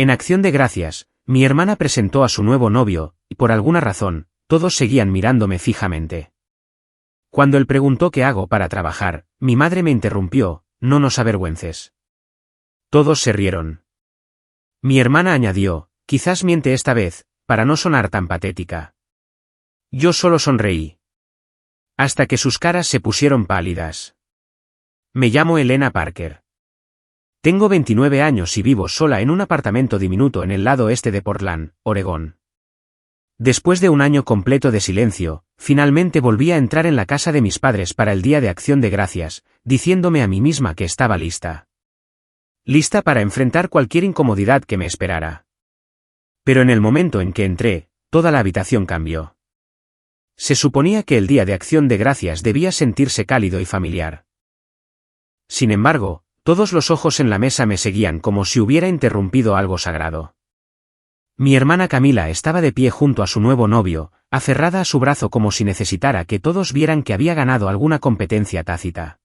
En Acción de Gracias, mi hermana presentó a su nuevo novio, y por alguna razón, todos seguían mirándome fijamente. Cuando él preguntó qué hago para trabajar, mi madre me interrumpió: no nos avergüences. Todos se rieron. Mi hermana añadió: quizás miente esta vez, para no sonar tan patética. Yo solo sonreí. Hasta que sus caras se pusieron pálidas. Me llamo Elena Parker. Tengo 29 años y vivo sola en un apartamento diminuto en el lado este de Portland, Oregón. Después de un año completo de silencio, finalmente volví a entrar en la casa de mis padres para el Día de Acción de Gracias, diciéndome a mí misma que estaba lista. Lista para enfrentar cualquier incomodidad que me esperara. Pero en el momento en que entré, toda la habitación cambió. Se suponía que el Día de Acción de Gracias debía sentirse cálido y familiar. Sin embargo, todos los ojos en la mesa me seguían como si hubiera interrumpido algo sagrado. Mi hermana Camila estaba de pie junto a su nuevo novio, aferrada a su brazo como si necesitara que todos vieran que había ganado alguna competencia tácita.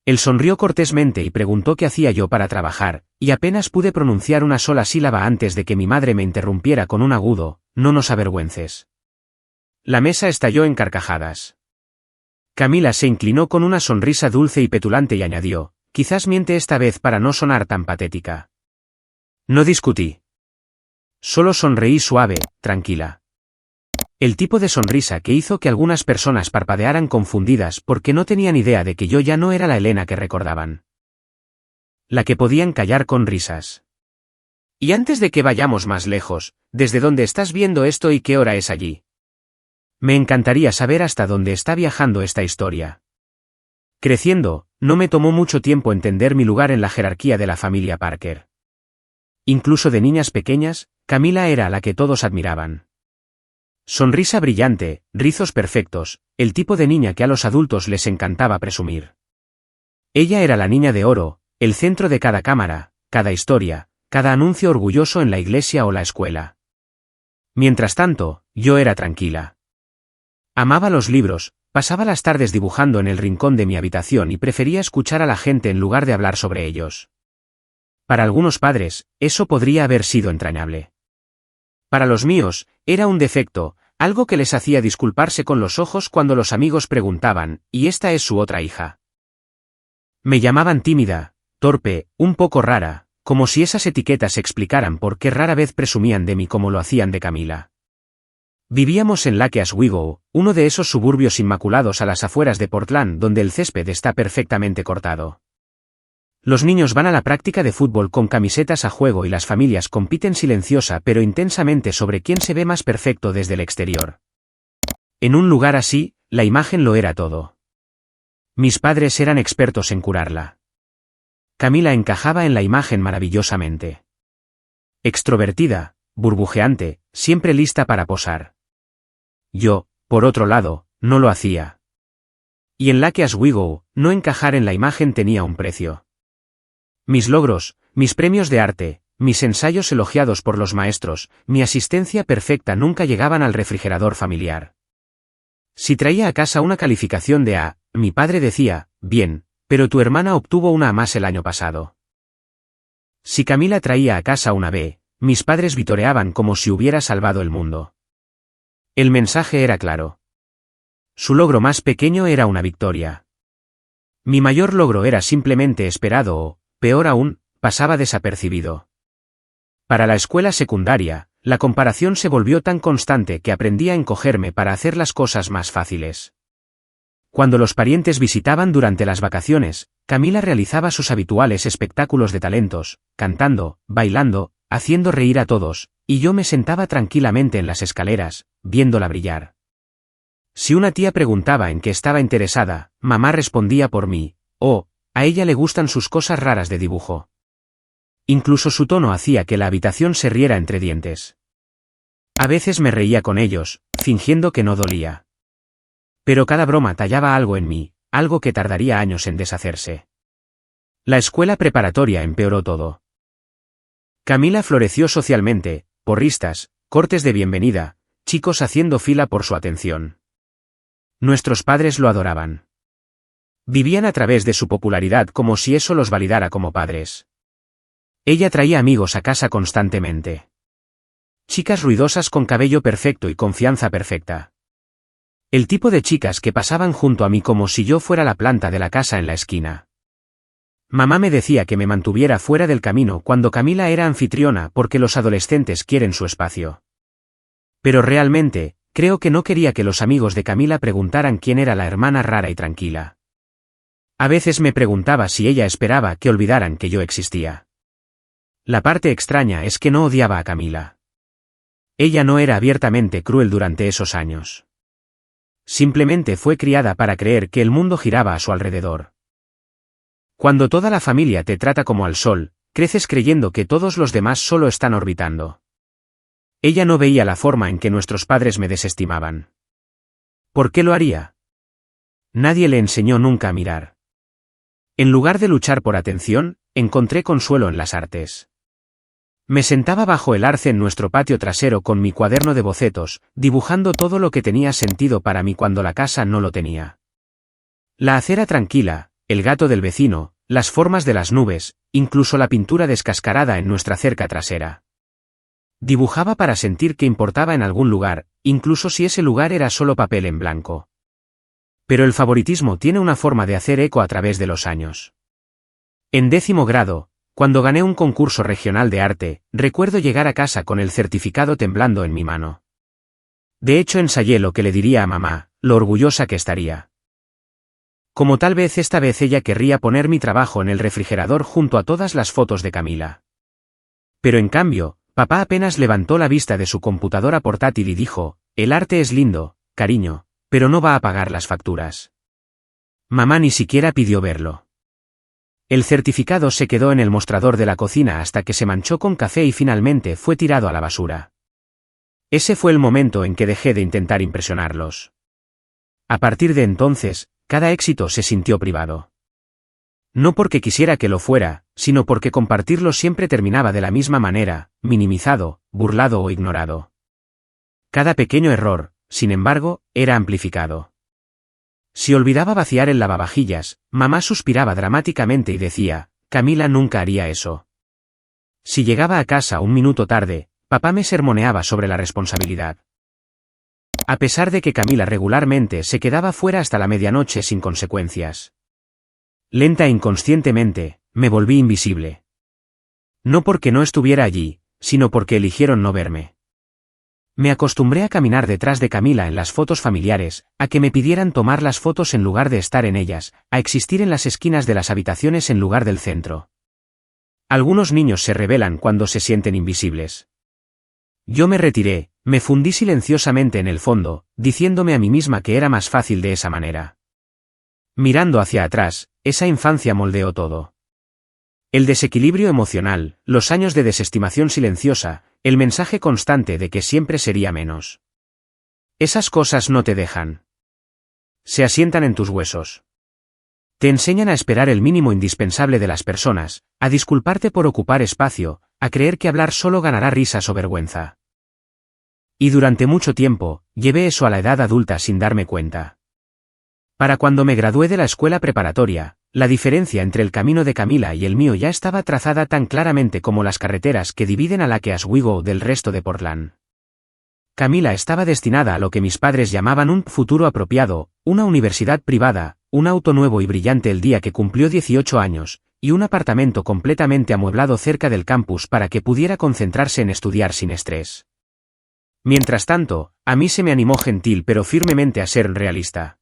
Él sonrió cortésmente y preguntó qué hacía yo para trabajar, y apenas pude pronunciar una sola sílaba antes de que mi madre me interrumpiera con un agudo: no nos avergüences. La mesa estalló en carcajadas. Camila se inclinó con una sonrisa dulce y petulante y añadió: quizás miente esta vez para no sonar tan patética. No discutí. Solo sonreí suave, tranquila. El tipo de sonrisa que hizo que algunas personas parpadearan confundidas porque no tenían idea de que yo ya no era la Elena que recordaban. La que podían callar con risas. Y antes de que vayamos más lejos, ¿desde dónde estás viendo esto y qué hora es allí? Me encantaría saber hasta dónde está viajando esta historia. Creciendo, no me tomó mucho tiempo entender mi lugar en la jerarquía de la familia Parker. Incluso de niñas pequeñas, Camila era la que todos admiraban. Sonrisa brillante, rizos perfectos, el tipo de niña que a los adultos les encantaba presumir. Ella era la niña de oro, el centro de cada cámara, cada historia, cada anuncio orgulloso en la iglesia o la escuela. Mientras tanto, yo era tranquila. Amaba los libros, pasaba las tardes dibujando en el rincón de mi habitación y prefería escuchar a la gente en lugar de hablar sobre ellos. Para algunos padres, eso podría haber sido entrañable. Para los míos, era un defecto, algo que les hacía disculparse con los ojos cuando los amigos preguntaban: ¿y esta es su otra hija? Me llamaban tímida, torpe, un poco rara, como si esas etiquetas explicaran por qué rara vez presumían de mí como lo hacían de Camila. Vivíamos en Lake Oswego, uno de esos suburbios inmaculados a las afueras de Portland donde el césped está perfectamente cortado. Los niños van a la práctica de fútbol con camisetas a juego y las familias compiten silenciosa pero intensamente sobre quién se ve más perfecto desde el exterior. En un lugar así, la imagen lo era todo. Mis padres eran expertos en curarla. Camila encajaba en la imagen maravillosamente. Extrovertida, burbujeante, siempre lista para posar. Yo, por otro lado, no lo hacía. Y en Lake Oswego, no encajar en la imagen tenía un precio. Mis logros, mis premios de arte, mis ensayos elogiados por los maestros, mi asistencia perfecta nunca llegaban al refrigerador familiar. Si traía a casa una calificación de A, mi padre decía: bien, pero tu hermana obtuvo una A más el año pasado. Si Camila traía a casa una B, mis padres vitoreaban como si hubiera salvado el mundo. El mensaje era claro. Su logro más pequeño era una victoria. Mi mayor logro era simplemente esperado o, peor aún, pasaba desapercibido. Para la escuela secundaria, la comparación se volvió tan constante que aprendí a encogerme para hacer las cosas más fáciles. Cuando los parientes visitaban durante las vacaciones, Camila realizaba sus habituales espectáculos de talentos, cantando, bailando, haciendo reír a todos, y yo me sentaba tranquilamente en las escaleras, viéndola brillar. Si una tía preguntaba en qué estaba interesada, mamá respondía por mí: oh, a ella le gustan sus cosas raras de dibujo. Incluso su tono hacía que la habitación se riera entre dientes. A veces me reía con ellos, fingiendo que no dolía. Pero cada broma tallaba algo en mí, algo que tardaría años en deshacerse. La escuela preparatoria empeoró todo. Camila floreció socialmente, porristas, cortes de bienvenida, chicos haciendo fila por su atención. Nuestros padres lo adoraban. Vivían a través de su popularidad como si eso los validara como padres. Ella traía amigos a casa constantemente. Chicas ruidosas con cabello perfecto y confianza perfecta. El tipo de chicas que pasaban junto a mí como si yo fuera la planta de la casa en la esquina. Mamá me decía que me mantuviera fuera del camino cuando Camila era anfitriona porque los adolescentes quieren su espacio. Pero realmente, creo que no quería que los amigos de Camila preguntaran quién era la hermana rara y tranquila. A veces me preguntaba si ella esperaba que olvidaran que yo existía. La parte extraña es que no odiaba a Camila. Ella no era abiertamente cruel durante esos años. Simplemente fue criada para creer que el mundo giraba a su alrededor. Cuando toda la familia te trata como al sol, creces creyendo que todos los demás solo están orbitando. Ella no veía la forma en que nuestros padres me desestimaban. ¿Por qué lo haría? Nadie le enseñó nunca a mirar. En lugar de luchar por atención, encontré consuelo en las artes. Me sentaba bajo el arce en nuestro patio trasero con mi cuaderno de bocetos, dibujando todo lo que tenía sentido para mí cuando la casa no lo tenía. La acera tranquila, el gato del vecino, las formas de las nubes, incluso la pintura descascarada en nuestra cerca trasera. Dibujaba para sentir que importaba en algún lugar, incluso si ese lugar era solo papel en blanco. Pero el favoritismo tiene una forma de hacer eco a través de los años. En 10º grado, cuando gané un concurso regional de arte, recuerdo llegar a casa con el certificado temblando en mi mano. De hecho ensayé lo que le diría a mamá, lo orgullosa que estaría. Como tal vez esta vez ella querría poner mi trabajo en el refrigerador junto a todas las fotos de Camila. Pero en cambio, papá apenas levantó la vista de su computadora portátil y dijo, el arte es lindo, cariño, pero no va a pagar las facturas. Mamá ni siquiera pidió verlo. El certificado se quedó en el mostrador de la cocina hasta que se manchó con café y finalmente fue tirado a la basura. Ese fue el momento en que dejé de intentar impresionarlos. A partir de entonces, cada éxito se sintió privado. No porque quisiera que lo fuera, sino porque compartirlo siempre terminaba de la misma manera, minimizado, burlado o ignorado. Cada pequeño error, sin embargo, era amplificado. Si olvidaba vaciar el lavavajillas, mamá suspiraba dramáticamente y decía, Camila nunca haría eso. Si llegaba a casa un minuto tarde, papá me sermoneaba sobre la responsabilidad. A pesar de que Camila regularmente se quedaba fuera hasta la medianoche sin consecuencias. Lenta e inconscientemente, me volví invisible. No porque no estuviera allí, sino porque eligieron no verme. Me acostumbré a caminar detrás de Camila en las fotos familiares, a que me pidieran tomar las fotos en lugar de estar en ellas, a existir en las esquinas de las habitaciones en lugar del centro. Algunos niños se rebelan cuando se sienten invisibles. Yo me retiré, me fundí silenciosamente en el fondo, diciéndome a mí misma que era más fácil de esa manera. Mirando hacia atrás, esa infancia moldeó todo. El desequilibrio emocional, los años de desestimación silenciosa, el mensaje constante de que siempre sería menos. Esas cosas no te dejan. Se asientan en tus huesos. Te enseñan a esperar el mínimo indispensable de las personas, a disculparte por ocupar espacio, a creer que hablar solo ganará risas o vergüenza. Y durante mucho tiempo, llevé eso a la edad adulta sin darme cuenta. Para cuando me gradué de la escuela preparatoria, la diferencia entre el camino de Camila y el mío ya estaba trazada tan claramente como las carreteras que dividen a Lake Oswego del resto de Portland. Camila estaba destinada a lo que mis padres llamaban un futuro apropiado, una universidad privada, un auto nuevo y brillante el día que cumplió 18 años, y un apartamento completamente amueblado cerca del campus para que pudiera concentrarse en estudiar sin estrés. Mientras tanto, a mí se me animó gentil pero firmemente a ser realista.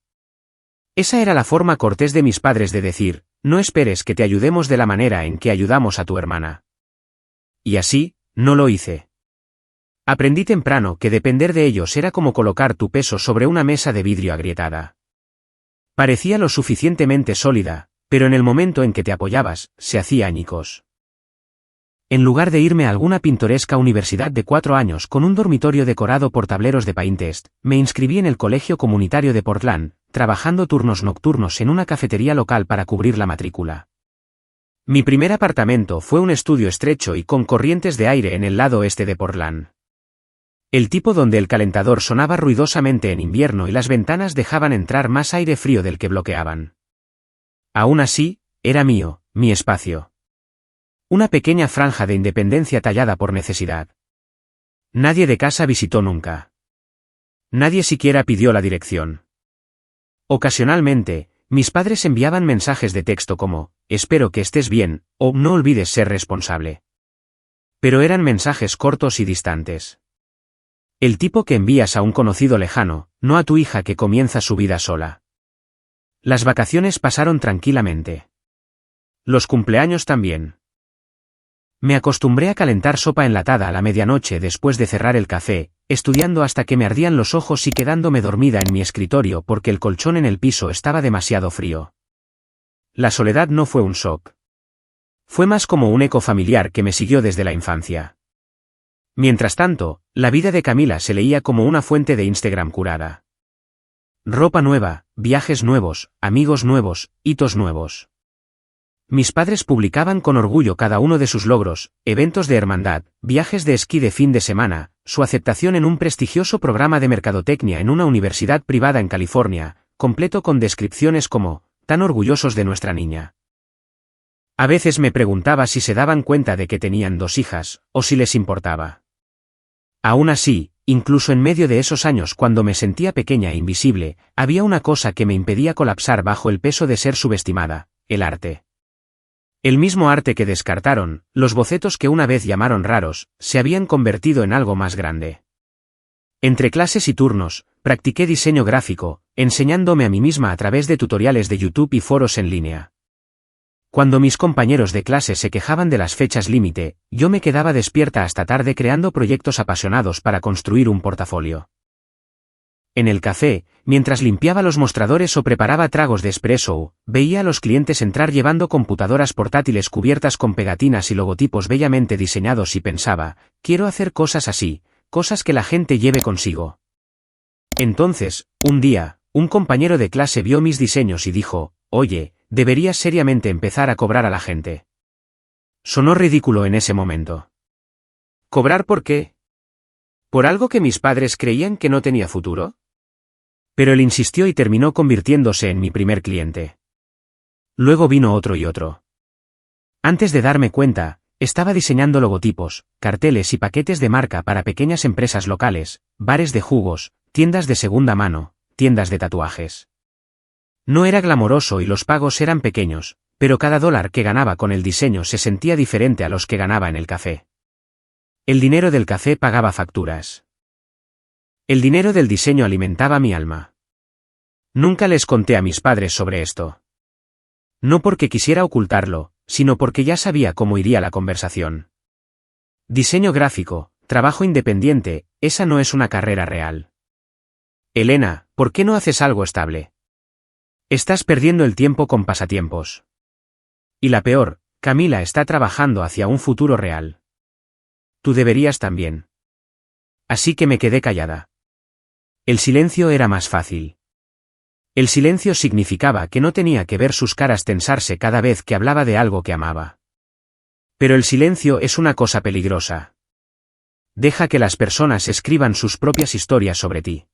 Esa era la forma cortés de mis padres de decir, no esperes que te ayudemos de la manera en que ayudamos a tu hermana. Y así, no lo hice. Aprendí temprano que depender de ellos era como colocar tu peso sobre una mesa de vidrio agrietada. Parecía lo suficientemente sólida, pero en el momento en que te apoyabas, se hacía añicos. En lugar de irme a alguna pintoresca universidad de 4 años con un dormitorio decorado por tableros de Pinterest, me inscribí en el colegio comunitario de Portland, trabajando turnos nocturnos en una cafetería local para cubrir la matrícula. Mi primer apartamento fue un estudio estrecho y con corrientes de aire en el lado este de Portland. El tipo donde el calentador sonaba ruidosamente en invierno y las ventanas dejaban entrar más aire frío del que bloqueaban. Aún así, era mío, mi espacio. Una pequeña franja de independencia tallada por necesidad. Nadie de casa visitó nunca. Nadie siquiera pidió la dirección. Ocasionalmente, mis padres enviaban mensajes de texto como, espero que estés bien, o no olvides ser responsable. Pero eran mensajes cortos y distantes. El tipo que envías a un conocido lejano, no a tu hija que comienza su vida sola. Las vacaciones pasaron tranquilamente. Los cumpleaños también. Me acostumbré a calentar sopa enlatada a la medianoche después de cerrar el café, estudiando hasta que me ardían los ojos y quedándome dormida en mi escritorio porque el colchón en el piso estaba demasiado frío. La soledad no fue un shock. Fue más como un eco familiar que me siguió desde la infancia. Mientras tanto, la vida de Camila se leía como una fuente de Instagram curada. Ropa nueva, viajes nuevos, amigos nuevos, hitos nuevos. Mis padres publicaban con orgullo cada uno de sus logros, eventos de hermandad, viajes de esquí de fin de semana, su aceptación en un prestigioso programa de mercadotecnia en una universidad privada en California, completo con descripciones como, tan orgullosos de nuestra niña. A veces me preguntaba si se daban cuenta de que tenían 2 hijas, o si les importaba. Aún así, incluso en medio de esos años cuando me sentía pequeña e invisible, había una cosa que me impedía colapsar bajo el peso de ser subestimada, el arte. El mismo arte que descartaron, los bocetos que una vez llamaron raros, se habían convertido en algo más grande. Entre clases y turnos, practiqué diseño gráfico, enseñándome a mí misma a través de tutoriales de YouTube y foros en línea. Cuando mis compañeros de clase se quejaban de las fechas límite, yo me quedaba despierta hasta tarde creando proyectos apasionados para construir un portafolio. En el café, mientras limpiaba los mostradores o preparaba tragos de espresso, veía a los clientes entrar llevando computadoras portátiles cubiertas con pegatinas y logotipos bellamente diseñados y pensaba, quiero hacer cosas así, cosas que la gente lleve consigo. Entonces, un día, un compañero de clase vio mis diseños y dijo, oye, deberías seriamente empezar a cobrar a la gente. Sonó ridículo en ese momento. ¿Cobrar por qué? ¿Por algo que mis padres creían que no tenía futuro? Pero él insistió y terminó convirtiéndose en mi primer cliente. Luego vino otro y otro. Antes de darme cuenta, estaba diseñando logotipos, carteles y paquetes de marca para pequeñas empresas locales, bares de jugos, tiendas de segunda mano, tiendas de tatuajes. No era glamoroso y los pagos eran pequeños, pero cada dólar que ganaba con el diseño se sentía diferente a los que ganaba en el café. El dinero del café pagaba facturas. El dinero del diseño alimentaba mi alma. Nunca les conté a mis padres sobre esto. No porque quisiera ocultarlo, sino porque ya sabía cómo iría la conversación. Diseño gráfico, trabajo independiente, esa no es una carrera real. Elena, ¿por qué no haces algo estable? Estás perdiendo el tiempo con pasatiempos. Y la peor, Camila está trabajando hacia un futuro real. Tú deberías también. Así que me quedé callada. El silencio era más fácil. El silencio significaba que no tenía que ver sus caras tensarse cada vez que hablaba de algo que amaba. Pero el silencio es una cosa peligrosa. Deja que las personas escriban sus propias historias sobre ti.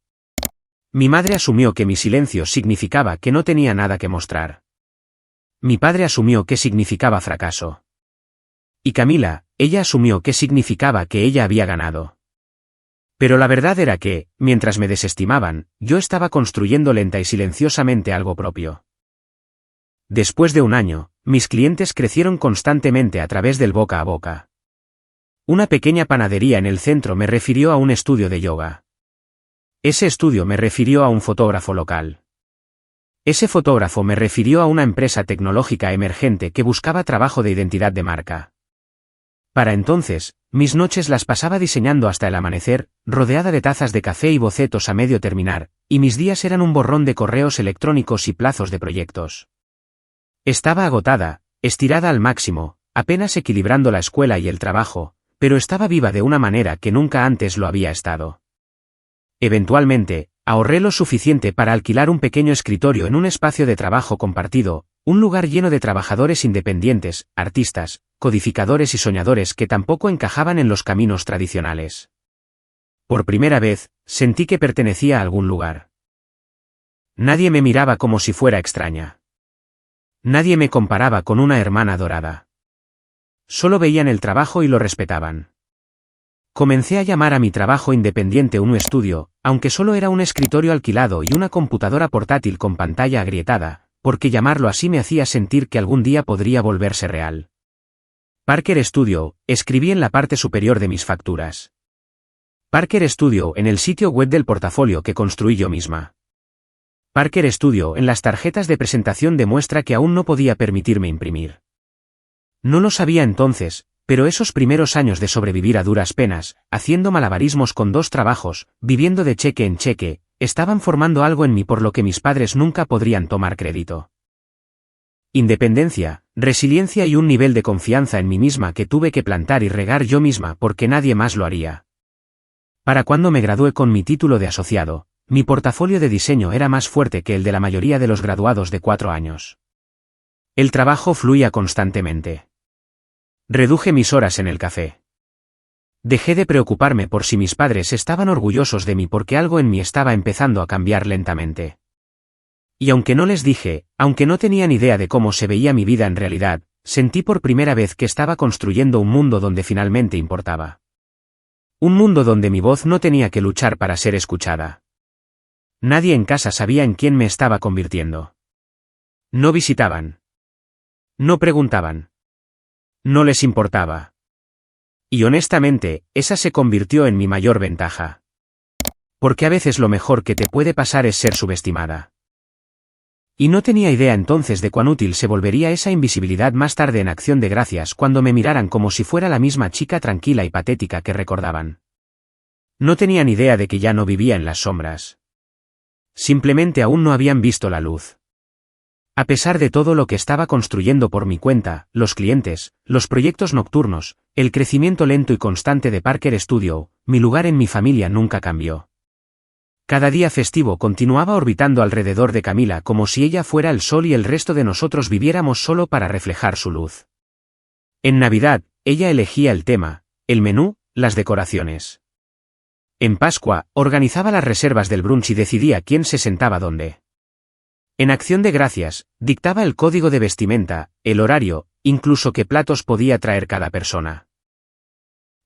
Mi madre asumió que mi silencio significaba que no tenía nada que mostrar. Mi padre asumió que significaba fracaso. Y Camila, ella asumió que significaba que ella había ganado. Pero la verdad era que, mientras me desestimaban, yo estaba construyendo lenta y silenciosamente algo propio. Después de un año, mis clientes crecieron constantemente a través del boca a boca. Una pequeña panadería en el centro me refirió a un estudio de yoga. Ese estudio me refirió a un fotógrafo local. Ese fotógrafo me refirió a una empresa tecnológica emergente que buscaba trabajo de identidad de marca. Para entonces, mis noches las pasaba diseñando hasta el amanecer, rodeada de tazas de café y bocetos a medio terminar, y mis días eran un borrón de correos electrónicos y plazos de proyectos. Estaba agotada, estirada al máximo, apenas equilibrando la escuela y el trabajo, pero estaba viva de una manera que nunca antes lo había estado. Eventualmente, ahorré lo suficiente para alquilar un pequeño escritorio en un espacio de trabajo compartido, un lugar lleno de trabajadores independientes, artistas, codificadores y soñadores que tampoco encajaban en los caminos tradicionales. Por primera vez, sentí que pertenecía a algún lugar. Nadie me miraba como si fuera extraña. Nadie me comparaba con una hermana dorada. Solo veían el trabajo y lo respetaban. Comencé a llamar a mi trabajo independiente un estudio, aunque solo era un escritorio alquilado y una computadora portátil con pantalla agrietada, porque llamarlo así me hacía sentir que algún día podría volverse real. Parker Studio, escribí en la parte superior de mis facturas. Parker Studio en el sitio web del portafolio que construí yo misma. Parker Studio en las tarjetas de presentación demuestra que aún no podía permitirme imprimir. No lo sabía entonces, pero esos primeros años de sobrevivir a duras penas, haciendo malabarismos con 2 trabajos, viviendo de cheque en cheque, estaban formando algo en mí por lo que mis padres nunca podrían tomar crédito. Independencia, resiliencia y un nivel de confianza en mí misma que tuve que plantar y regar yo misma porque nadie más lo haría. Para cuando me gradué con mi título de asociado, mi portafolio de diseño era más fuerte que el de la mayoría de los graduados de 4 años. El trabajo fluía constantemente. Reduje mis horas en el café. Dejé de preocuparme por si mis padres estaban orgullosos de mí porque algo en mí estaba empezando a cambiar lentamente. Y aunque no les dije, aunque no tenían idea de cómo se veía mi vida en realidad, sentí por primera vez que estaba construyendo un mundo donde finalmente importaba. Un mundo donde mi voz no tenía que luchar para ser escuchada. Nadie en casa sabía en quién me estaba convirtiendo. No visitaban. No preguntaban. No les importaba. Y honestamente, esa se convirtió en mi mayor ventaja. Porque a veces lo mejor que te puede pasar es ser subestimada. Y no tenía idea entonces de cuán útil se volvería esa invisibilidad más tarde en Acción de Gracias cuando me miraran como si fuera la misma chica tranquila y patética que recordaban. No tenían idea de que ya no vivía en las sombras. Simplemente aún no habían visto la luz. A pesar de todo lo que estaba construyendo por mi cuenta, los clientes, los proyectos nocturnos, el crecimiento lento y constante de Parker Studio, mi lugar en mi familia nunca cambió. Cada día festivo continuaba orbitando alrededor de Camila como si ella fuera el sol y el resto de nosotros viviéramos solo para reflejar su luz. En Navidad, ella elegía el tema, el menú, las decoraciones. En Pascua, organizaba las reservas del brunch y decidía quién se sentaba dónde. En Acción de Gracias, dictaba el código de vestimenta, el horario, incluso qué platos podía traer cada persona.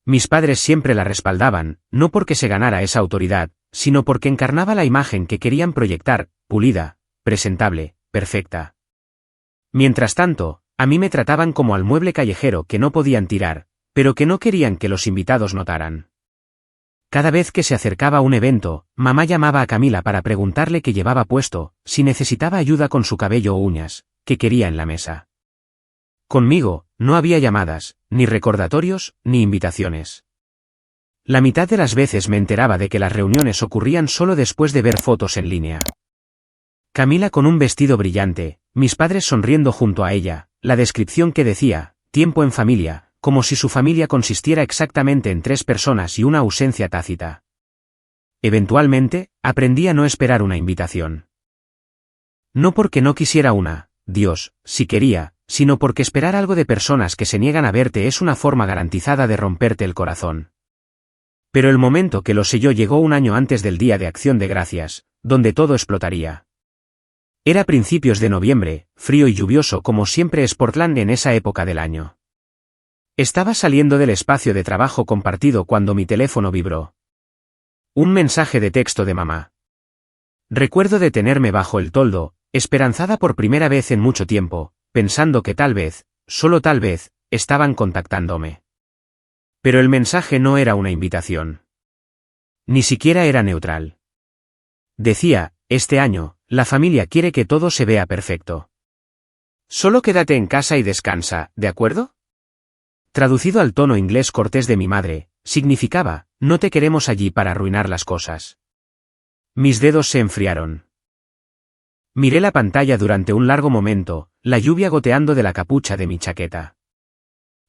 Mis padres siempre la respaldaban, no porque se ganara esa autoridad, sino porque encarnaba la imagen que querían proyectar, pulida, presentable, perfecta. Mientras tanto, a mí me trataban como al mueble callejero que no podían tirar, pero que no querían que los invitados notaran. Cada vez que se acercaba un evento, mamá llamaba a Camila para preguntarle qué llevaba puesto, si necesitaba ayuda con su cabello o uñas, qué quería en la mesa. Conmigo, no había llamadas, ni recordatorios, ni invitaciones. La mitad de las veces me enteraba de que las reuniones ocurrían solo después de ver fotos en línea. Camila con un vestido brillante, mis padres sonriendo junto a ella, la descripción que decía, tiempo en familia, como si su familia consistiera exactamente en 3 personas y una ausencia tácita. Eventualmente, aprendí a no esperar una invitación. No porque no quisiera una, Dios, si quería, sino porque esperar algo de personas que se niegan a verte es una forma garantizada de romperte el corazón. Pero el momento que lo selló llegó un año antes del Día de Acción de Gracias, donde todo explotaría. Era principios de noviembre, frío y lluvioso como siempre es Portland en esa época del año. Estaba saliendo del espacio de trabajo compartido cuando mi teléfono vibró. Un mensaje de texto de mamá. Recuerdo detenerme bajo el toldo, esperanzada por primera vez en mucho tiempo, pensando que tal vez, solo tal vez, estaban contactándome. Pero el mensaje no era una invitación. Ni siquiera era neutral. Decía, este año, la familia quiere que todo se vea perfecto. Solo quédate en casa y descansa, ¿de acuerdo? Traducido al tono inglés cortés de mi madre, significaba, no te queremos allí para arruinar las cosas. Mis dedos se enfriaron. Miré la pantalla durante un largo momento, la lluvia goteando de la capucha de mi chaqueta.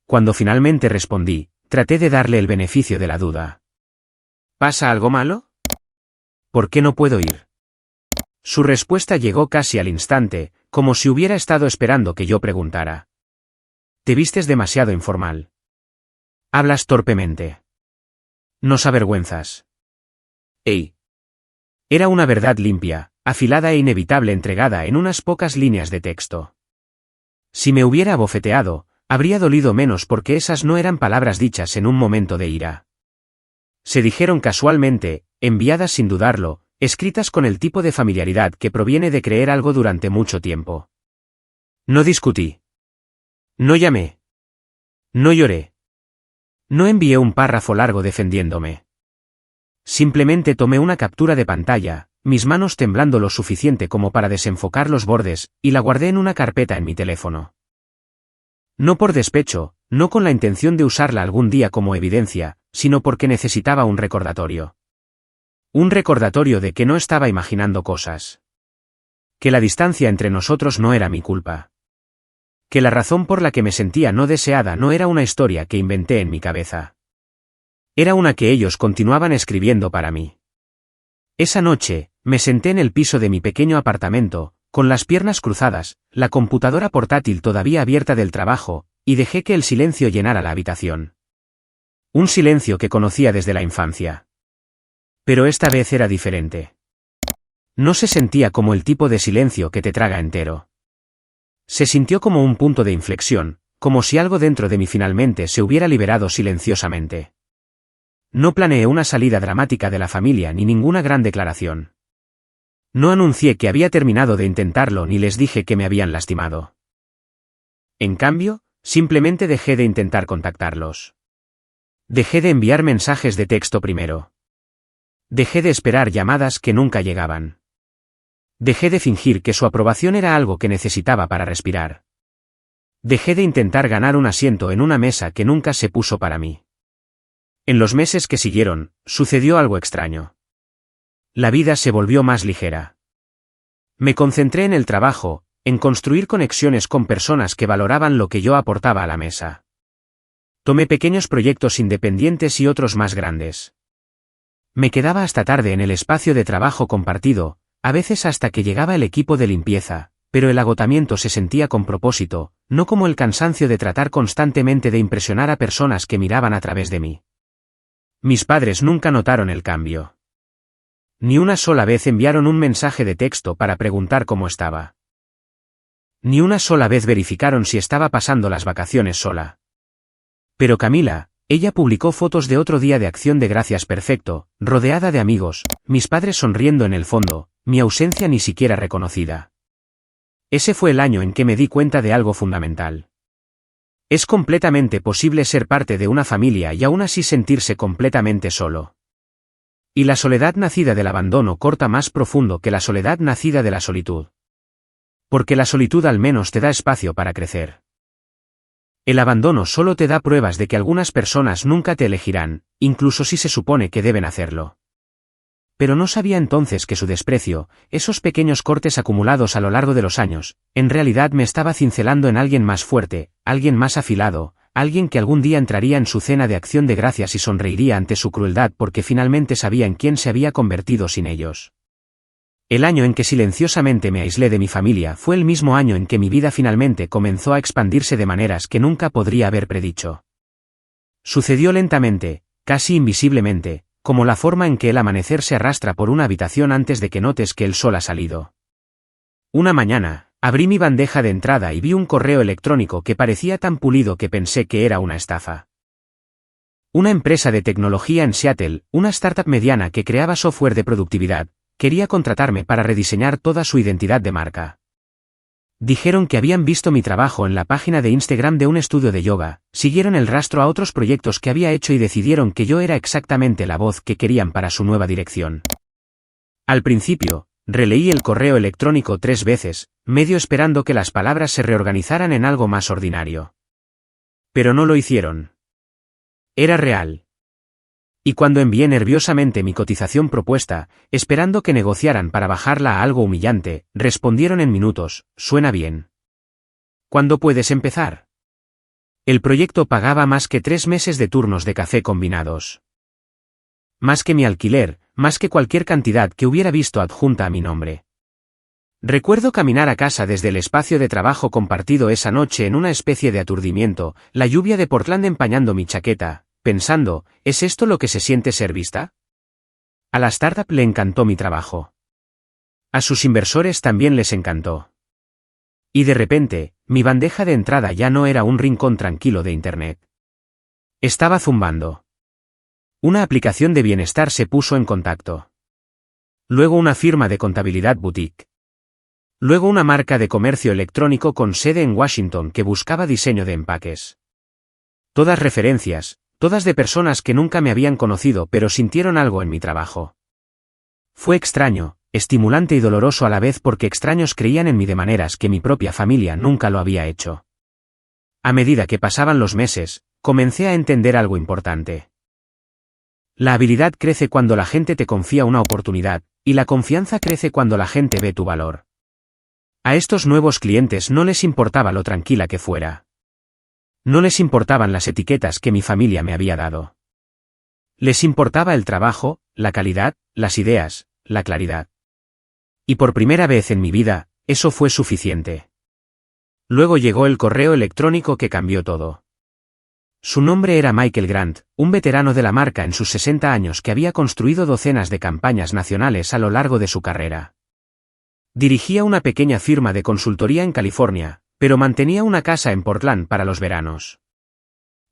Cuando finalmente respondí, traté de darle el beneficio de la duda. ¿Pasa algo malo? ¿Por qué no puedo ir? Su respuesta llegó casi al instante, como si hubiera estado esperando que yo preguntara. Te vistes demasiado informal. Hablas torpemente. Nos avergüenzas. ¡Ey! Era una verdad limpia, afilada e inevitable entregada en unas pocas líneas de texto. Si me hubiera abofeteado, Habría dolido menos porque esas no eran palabras dichas en un momento de ira. Se dijeron casualmente, enviadas sin dudarlo, escritas con el tipo de familiaridad que proviene de creer algo durante mucho tiempo. No discutí. No llamé. No lloré. No envié un párrafo largo defendiéndome. Simplemente tomé una captura de pantalla, mis manos temblando lo suficiente como para desenfocar los bordes, y la guardé en una carpeta en mi teléfono. No por despecho, no con la intención de usarla algún día como evidencia, sino porque necesitaba un recordatorio. Un recordatorio de que no estaba imaginando cosas. Que la distancia entre nosotros no era mi culpa. Que la razón por la que me sentía no deseada no era una historia que inventé en mi cabeza. Era una que ellos continuaban escribiendo para mí. Esa noche, me senté en el piso de mi pequeño apartamento, con las piernas cruzadas, la computadora portátil todavía abierta del trabajo, y dejé que el silencio llenara la habitación. Un silencio que conocía desde la infancia. Pero esta vez era diferente. No se sentía como el tipo de silencio que te traga entero. Se sintió como un punto de inflexión, como si algo dentro de mí finalmente se hubiera liberado silenciosamente. No planeé una salida dramática de la familia ni ninguna gran declaración. No anuncié que había terminado de intentarlo ni les dije que me habían lastimado. En cambio, simplemente dejé de intentar contactarlos. Dejé de enviar mensajes de texto primero. Dejé de esperar llamadas que nunca llegaban. Dejé de fingir que su aprobación era algo que necesitaba para respirar. Dejé de intentar ganar un asiento en una mesa que nunca se puso para mí. En los meses que siguieron, sucedió algo extraño. La vida se volvió más ligera. Me concentré en el trabajo, en construir conexiones con personas que valoraban lo que yo aportaba a la mesa. Tomé pequeños proyectos independientes y otros más grandes. Me quedaba hasta tarde en el espacio de trabajo compartido, a veces hasta que llegaba el equipo de limpieza, pero el agotamiento se sentía con propósito, no como el cansancio de tratar constantemente de impresionar a personas que miraban a través de mí. Mis padres nunca notaron el cambio. Ni una sola vez enviaron un mensaje de texto para preguntar cómo estaba. Ni una sola vez verificaron si estaba pasando las vacaciones sola. Pero Camila, ella publicó fotos de otro día de Acción de Gracias perfecto, rodeada de amigos, mis padres sonriendo en el fondo, mi ausencia ni siquiera reconocida. Ese fue el año en que me di cuenta de algo fundamental. Es completamente posible ser parte de una familia y aún así sentirse completamente solo. Y la soledad nacida del abandono corta más profundo que la soledad nacida de la solitud. Porque la solitud al menos te da espacio para crecer. El abandono solo te da pruebas de que algunas personas nunca te elegirán, incluso si se supone que deben hacerlo. Pero no sabía entonces que su desprecio, esos pequeños cortes acumulados a lo largo de los años, en realidad me estaba cincelando en alguien más fuerte, alguien más afilado, alguien que algún día entraría en su cena de Acción de Gracias y sonreiría ante su crueldad porque finalmente sabía en quién se había convertido sin ellos. El año en que silenciosamente me aislé de mi familia fue el mismo año en que mi vida finalmente comenzó a expandirse de maneras que nunca podría haber predicho. Sucedió lentamente, casi invisiblemente, como la forma en que el amanecer se arrastra por una habitación antes de que notes que el sol ha salido. Una mañana, abrí mi bandeja de entrada y vi un correo electrónico que parecía tan pulido que pensé que era una estafa. Una empresa de tecnología en Seattle, una startup mediana que creaba software de productividad, quería contratarme para rediseñar toda su identidad de marca. Dijeron que habían visto mi trabajo en la página de Instagram de un estudio de yoga, siguieron el rastro a otros proyectos que había hecho y decidieron que yo era exactamente la voz que querían para su nueva dirección. Al principio, releí el correo electrónico 3 veces, medio esperando que las palabras se reorganizaran en algo más ordinario. Pero no lo hicieron. Era real. Y cuando envié nerviosamente mi cotización propuesta, esperando que negociaran para bajarla a algo humillante, respondieron en minutos, suena bien. ¿Cuándo puedes empezar? El proyecto pagaba más que 3 meses de turnos de café combinados. Más que mi alquiler, más que cualquier cantidad que hubiera visto adjunta a mi nombre. Recuerdo caminar a casa desde el espacio de trabajo compartido esa noche en una especie de aturdimiento, la lluvia de Portland empañando mi chaqueta, pensando, ¿es esto lo que se siente ser vista? A la startup le encantó mi trabajo. A sus inversores también les encantó. Y de repente, mi bandeja de entrada ya no era un rincón tranquilo de Internet. Estaba zumbando. Una aplicación de bienestar se puso en contacto. Luego una firma de contabilidad boutique. Luego una marca de comercio electrónico con sede en Washington que buscaba diseño de empaques. Todas referencias, todas de personas que nunca me habían conocido pero sintieron algo en mi trabajo. Fue extraño, estimulante y doloroso a la vez porque extraños creían en mí de maneras que mi propia familia nunca lo había hecho. A medida que pasaban los meses, comencé a entender algo importante. La habilidad crece cuando la gente te confía una oportunidad, y la confianza crece cuando la gente ve tu valor. A estos nuevos clientes no les importaba lo tranquila que fuera. No les importaban las etiquetas que mi familia me había dado. Les importaba el trabajo, la calidad, las ideas, la claridad. Y por primera vez en mi vida, eso fue suficiente. Luego llegó el correo electrónico que cambió todo. Su nombre era Michael Grant, un veterano de la marca en sus 60 años que había construido docenas de campañas nacionales a lo largo de su carrera. Dirigía una pequeña firma de consultoría en California, pero mantenía una casa en Portland para los veranos.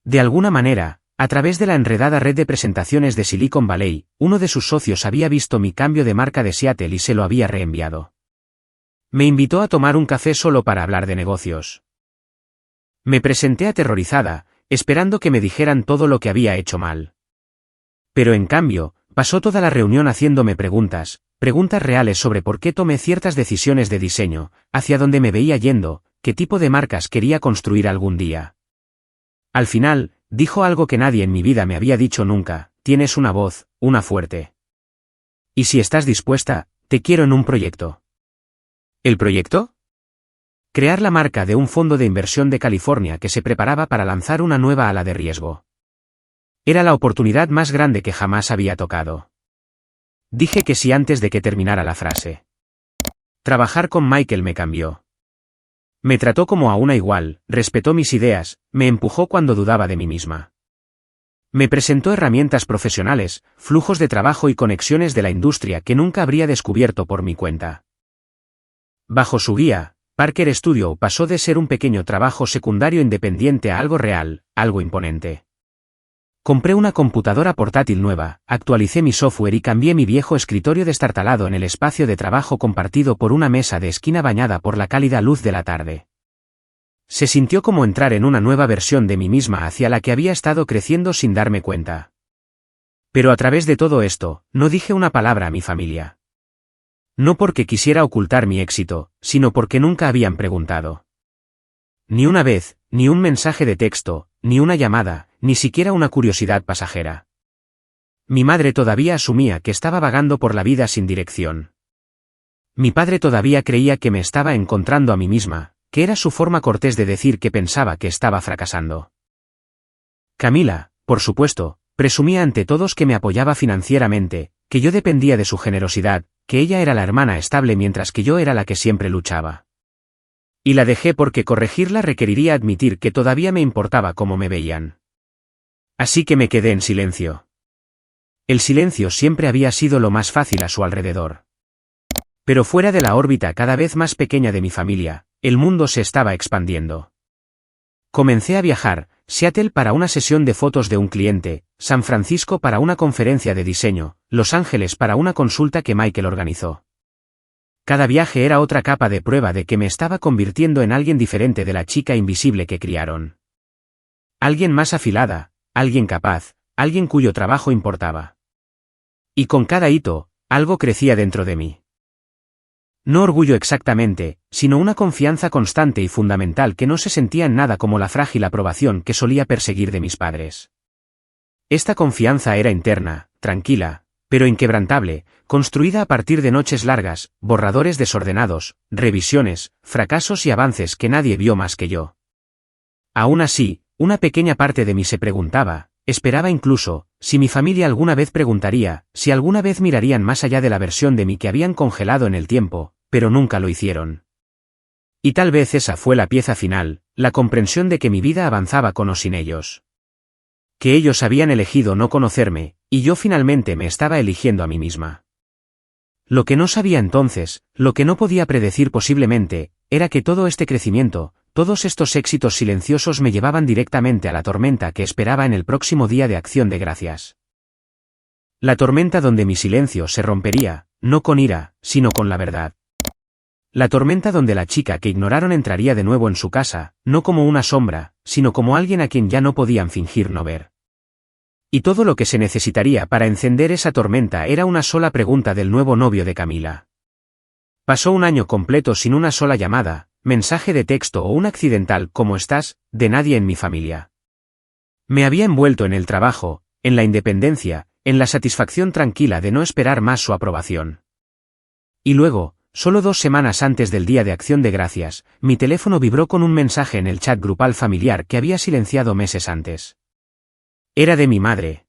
De alguna manera, a través de la enredada red de presentaciones de Silicon Valley, uno de sus socios había visto mi cambio de marca de Seattle y se lo había reenviado. Me invitó a tomar un café solo para hablar de negocios. Me presenté aterrorizada, esperando que me dijeran todo lo que había hecho mal. Pero en cambio, pasó toda la reunión haciéndome preguntas reales sobre por qué tomé ciertas decisiones de diseño, hacia dónde me veía yendo, qué tipo de marcas quería construir algún día. Al final, dijo algo que nadie en mi vida me había dicho nunca: tienes una voz, una fuerte. Y si estás dispuesta, te quiero en un proyecto. ¿El proyecto? Crear la marca de un fondo de inversión de California que se preparaba para lanzar una nueva ala de riesgo. Era la oportunidad más grande que jamás había tocado. Dije que sí antes de que terminara la frase. Trabajar con Michael me cambió. Me trató como a una igual, respetó mis ideas, me empujó cuando dudaba de mí misma. Me presentó herramientas profesionales, flujos de trabajo y conexiones de la industria que nunca habría descubierto por mi cuenta. Bajo su guía, Parker Studio pasó de ser un pequeño trabajo secundario independiente a algo real, algo imponente. Compré una computadora portátil nueva, actualicé mi software y cambié mi viejo escritorio destartalado en el espacio de trabajo compartido por una mesa de esquina bañada por la cálida luz de la tarde. Se sintió como entrar en una nueva versión de mí misma hacia la que había estado creciendo sin darme cuenta. Pero a través de todo esto, no dije una palabra a mi familia. No porque quisiera ocultar mi éxito, sino porque nunca habían preguntado. Ni una vez, ni un mensaje de texto, ni una llamada, ni siquiera una curiosidad pasajera. Mi madre todavía asumía que estaba vagando por la vida sin dirección. Mi padre todavía creía que me estaba encontrando a mí misma, que era su forma cortés de decir que pensaba que estaba fracasando. Camila, por supuesto, presumía ante todos que me apoyaba financieramente, que yo dependía de su generosidad, que ella era la hermana estable mientras que yo era la que siempre luchaba. Y la dejé porque corregirla requeriría admitir que todavía me importaba cómo me veían. Así que me quedé en silencio. El silencio siempre había sido lo más fácil a su alrededor. Pero fuera de la órbita cada vez más pequeña de mi familia, el mundo se estaba expandiendo. Comencé a viajar, Seattle para una sesión de fotos de un cliente, San Francisco para una conferencia de diseño, Los Ángeles para una consulta que Michael organizó. Cada viaje era otra capa de prueba de que me estaba convirtiendo en alguien diferente de la chica invisible que criaron. Alguien más afilada, alguien capaz, alguien cuyo trabajo importaba. Y con cada hito, algo crecía dentro de mí. No orgullo exactamente, sino una confianza constante y fundamental que no se sentía en nada como la frágil aprobación que solía perseguir de mis padres. Esta confianza era interna, tranquila, pero inquebrantable, construida a partir de noches largas, borradores desordenados, revisiones, fracasos y avances que nadie vio más que yo. Aún así, una pequeña parte de mí se preguntaba, esperaba incluso, si mi familia alguna vez preguntaría, si alguna vez mirarían más allá de la versión de mí que habían congelado en el tiempo, pero nunca lo hicieron. Y tal vez esa fue la pieza final, la comprensión de que mi vida avanzaba con o sin ellos. Que ellos habían elegido no conocerme, y yo finalmente me estaba eligiendo a mí misma. Lo que no sabía entonces, lo que no podía predecir posiblemente, era que todo este crecimiento, todos estos éxitos silenciosos me llevaban directamente a la tormenta que esperaba en el próximo día de Acción de Gracias. La tormenta donde mi silencio se rompería, no con ira, sino con la verdad. La tormenta donde la chica que ignoraron entraría de nuevo en su casa, no como una sombra, sino como alguien a quien ya no podían fingir no ver. Y todo lo que se necesitaría para encender esa tormenta era una sola pregunta del nuevo novio de Camila. Pasó un año completo sin una sola llamada, mensaje de texto o un accidental ¿cómo estás?, de nadie en mi familia. Me había envuelto en el trabajo, en la independencia, en la satisfacción tranquila de no esperar más su aprobación. Y luego, solo 2 semanas antes del Día de Acción de Gracias, mi teléfono vibró con un mensaje en el chat grupal familiar que había silenciado meses antes. Era de mi madre.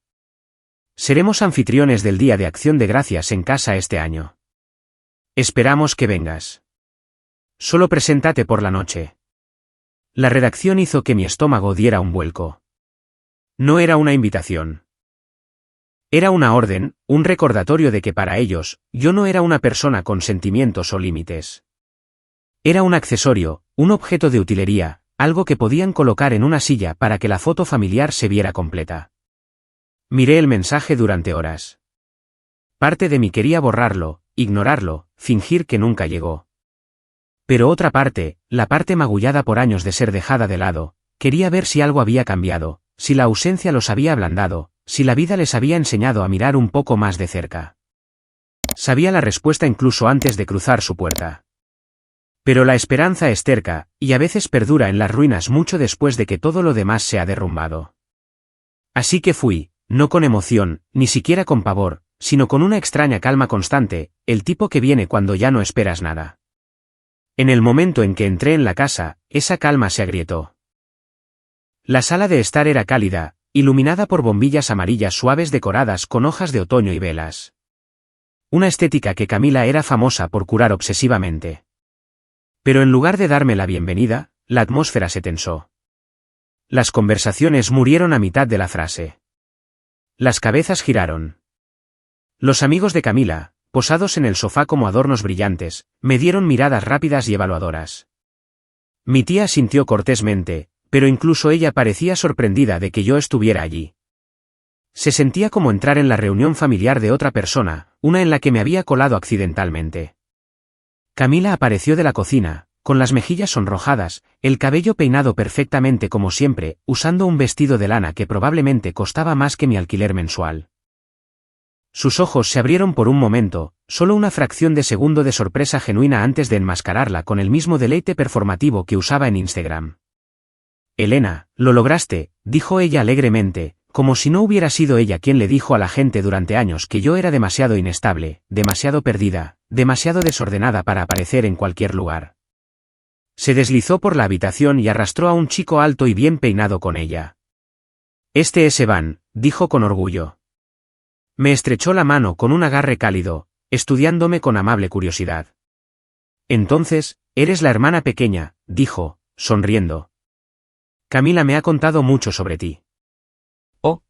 Seremos anfitriones del Día de Acción de Gracias en casa este año. Esperamos que vengas. Solo preséntate por la noche. La redacción hizo que mi estómago diera un vuelco. No era una invitación. Era una orden, un recordatorio de que para ellos, yo no era una persona con sentimientos o límites. Era un accesorio, un objeto de utilería, algo que podían colocar en una silla para que la foto familiar se viera completa. Miré el mensaje durante horas. Parte de mí quería borrarlo, ignorarlo, fingir que nunca llegó. Pero otra parte, la parte magullada por años de ser dejada de lado, quería ver si algo había cambiado, si la ausencia los había ablandado, si la vida les había enseñado a mirar un poco más de cerca. Sabía la respuesta incluso antes de cruzar su puerta. Pero la esperanza es terca, y a veces perdura en las ruinas mucho después de que todo lo demás se ha derrumbado. Así que fui, no con emoción, ni siquiera con pavor, sino con una extraña calma constante, el tipo que viene cuando ya no esperas nada. En el momento en que entré en la casa, esa calma se agrietó. La sala de estar era cálida, iluminada por bombillas amarillas suaves decoradas con hojas de otoño y velas. Una estética que Camila era famosa por curar obsesivamente. Pero en lugar de darme la bienvenida, la atmósfera se tensó. Las conversaciones murieron a mitad de la frase. Las cabezas giraron. Los amigos de Camila, posados en el sofá como adornos brillantes, me dieron miradas rápidas y evaluadoras. Mi tía sintió cortésmente, pero incluso ella parecía sorprendida de que yo estuviera allí. Se sentía como entrar en la reunión familiar de otra persona, una en la que me había colado accidentalmente. Camila apareció de la cocina, con las mejillas sonrojadas, el cabello peinado perfectamente como siempre, usando un vestido de lana que probablemente costaba más que mi alquiler mensual. Sus ojos se abrieron por un momento, solo una fracción de segundo de sorpresa genuina antes de enmascararla con el mismo deleite performativo que usaba en Instagram. Elena, lo lograste, dijo ella alegremente, como si no hubiera sido ella quien le dijo a la gente durante años que yo era demasiado inestable, demasiado perdida, demasiado desordenada para aparecer en cualquier lugar. Se deslizó por la habitación y arrastró a un chico alto y bien peinado con ella. Este es Evan, dijo con orgullo. Me estrechó la mano con un agarre cálido, estudiándome con amable curiosidad. Entonces, eres la hermana pequeña, dijo, sonriendo. Camila me ha contado mucho sobre ti. Oh.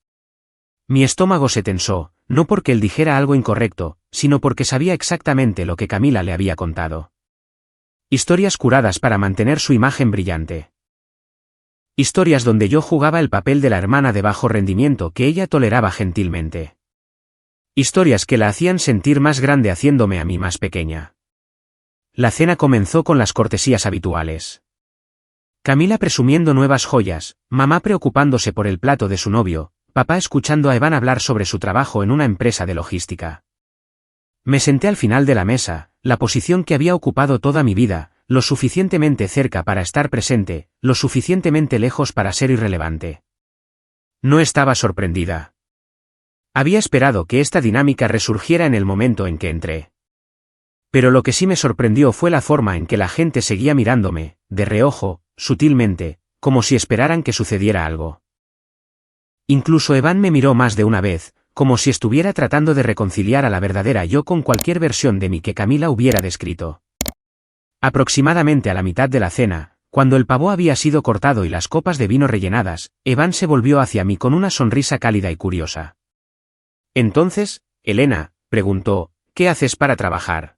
Mi estómago se tensó, no porque él dijera algo incorrecto, sino porque sabía exactamente lo que Camila le había contado. Historias curadas para mantener su imagen brillante. Historias donde yo jugaba el papel de la hermana de bajo rendimiento que ella toleraba gentilmente. Historias que la hacían sentir más grande haciéndome a mí más pequeña. La cena comenzó con las cortesías habituales. Camila presumiendo nuevas joyas, mamá preocupándose por el plato de su novio, papá escuchando a Evan hablar sobre su trabajo en una empresa de logística. Me senté al final de la mesa, la posición que había ocupado toda mi vida, lo suficientemente cerca para estar presente, lo suficientemente lejos para ser irrelevante. No estaba sorprendida. Había esperado que esta dinámica resurgiera en el momento en que entré. Pero lo que sí me sorprendió fue la forma en que la gente seguía mirándome, de reojo, sutilmente, como si esperaran que sucediera algo. Incluso Evan me miró más de una vez, como si estuviera tratando de reconciliar a la verdadera yo con cualquier versión de mí que Camila hubiera descrito. Aproximadamente a la mitad de la cena, cuando el pavo había sido cortado y las copas de vino rellenadas, Evan se volvió hacia mí con una sonrisa cálida y curiosa. Entonces, Elena, preguntó, ¿qué haces para trabajar?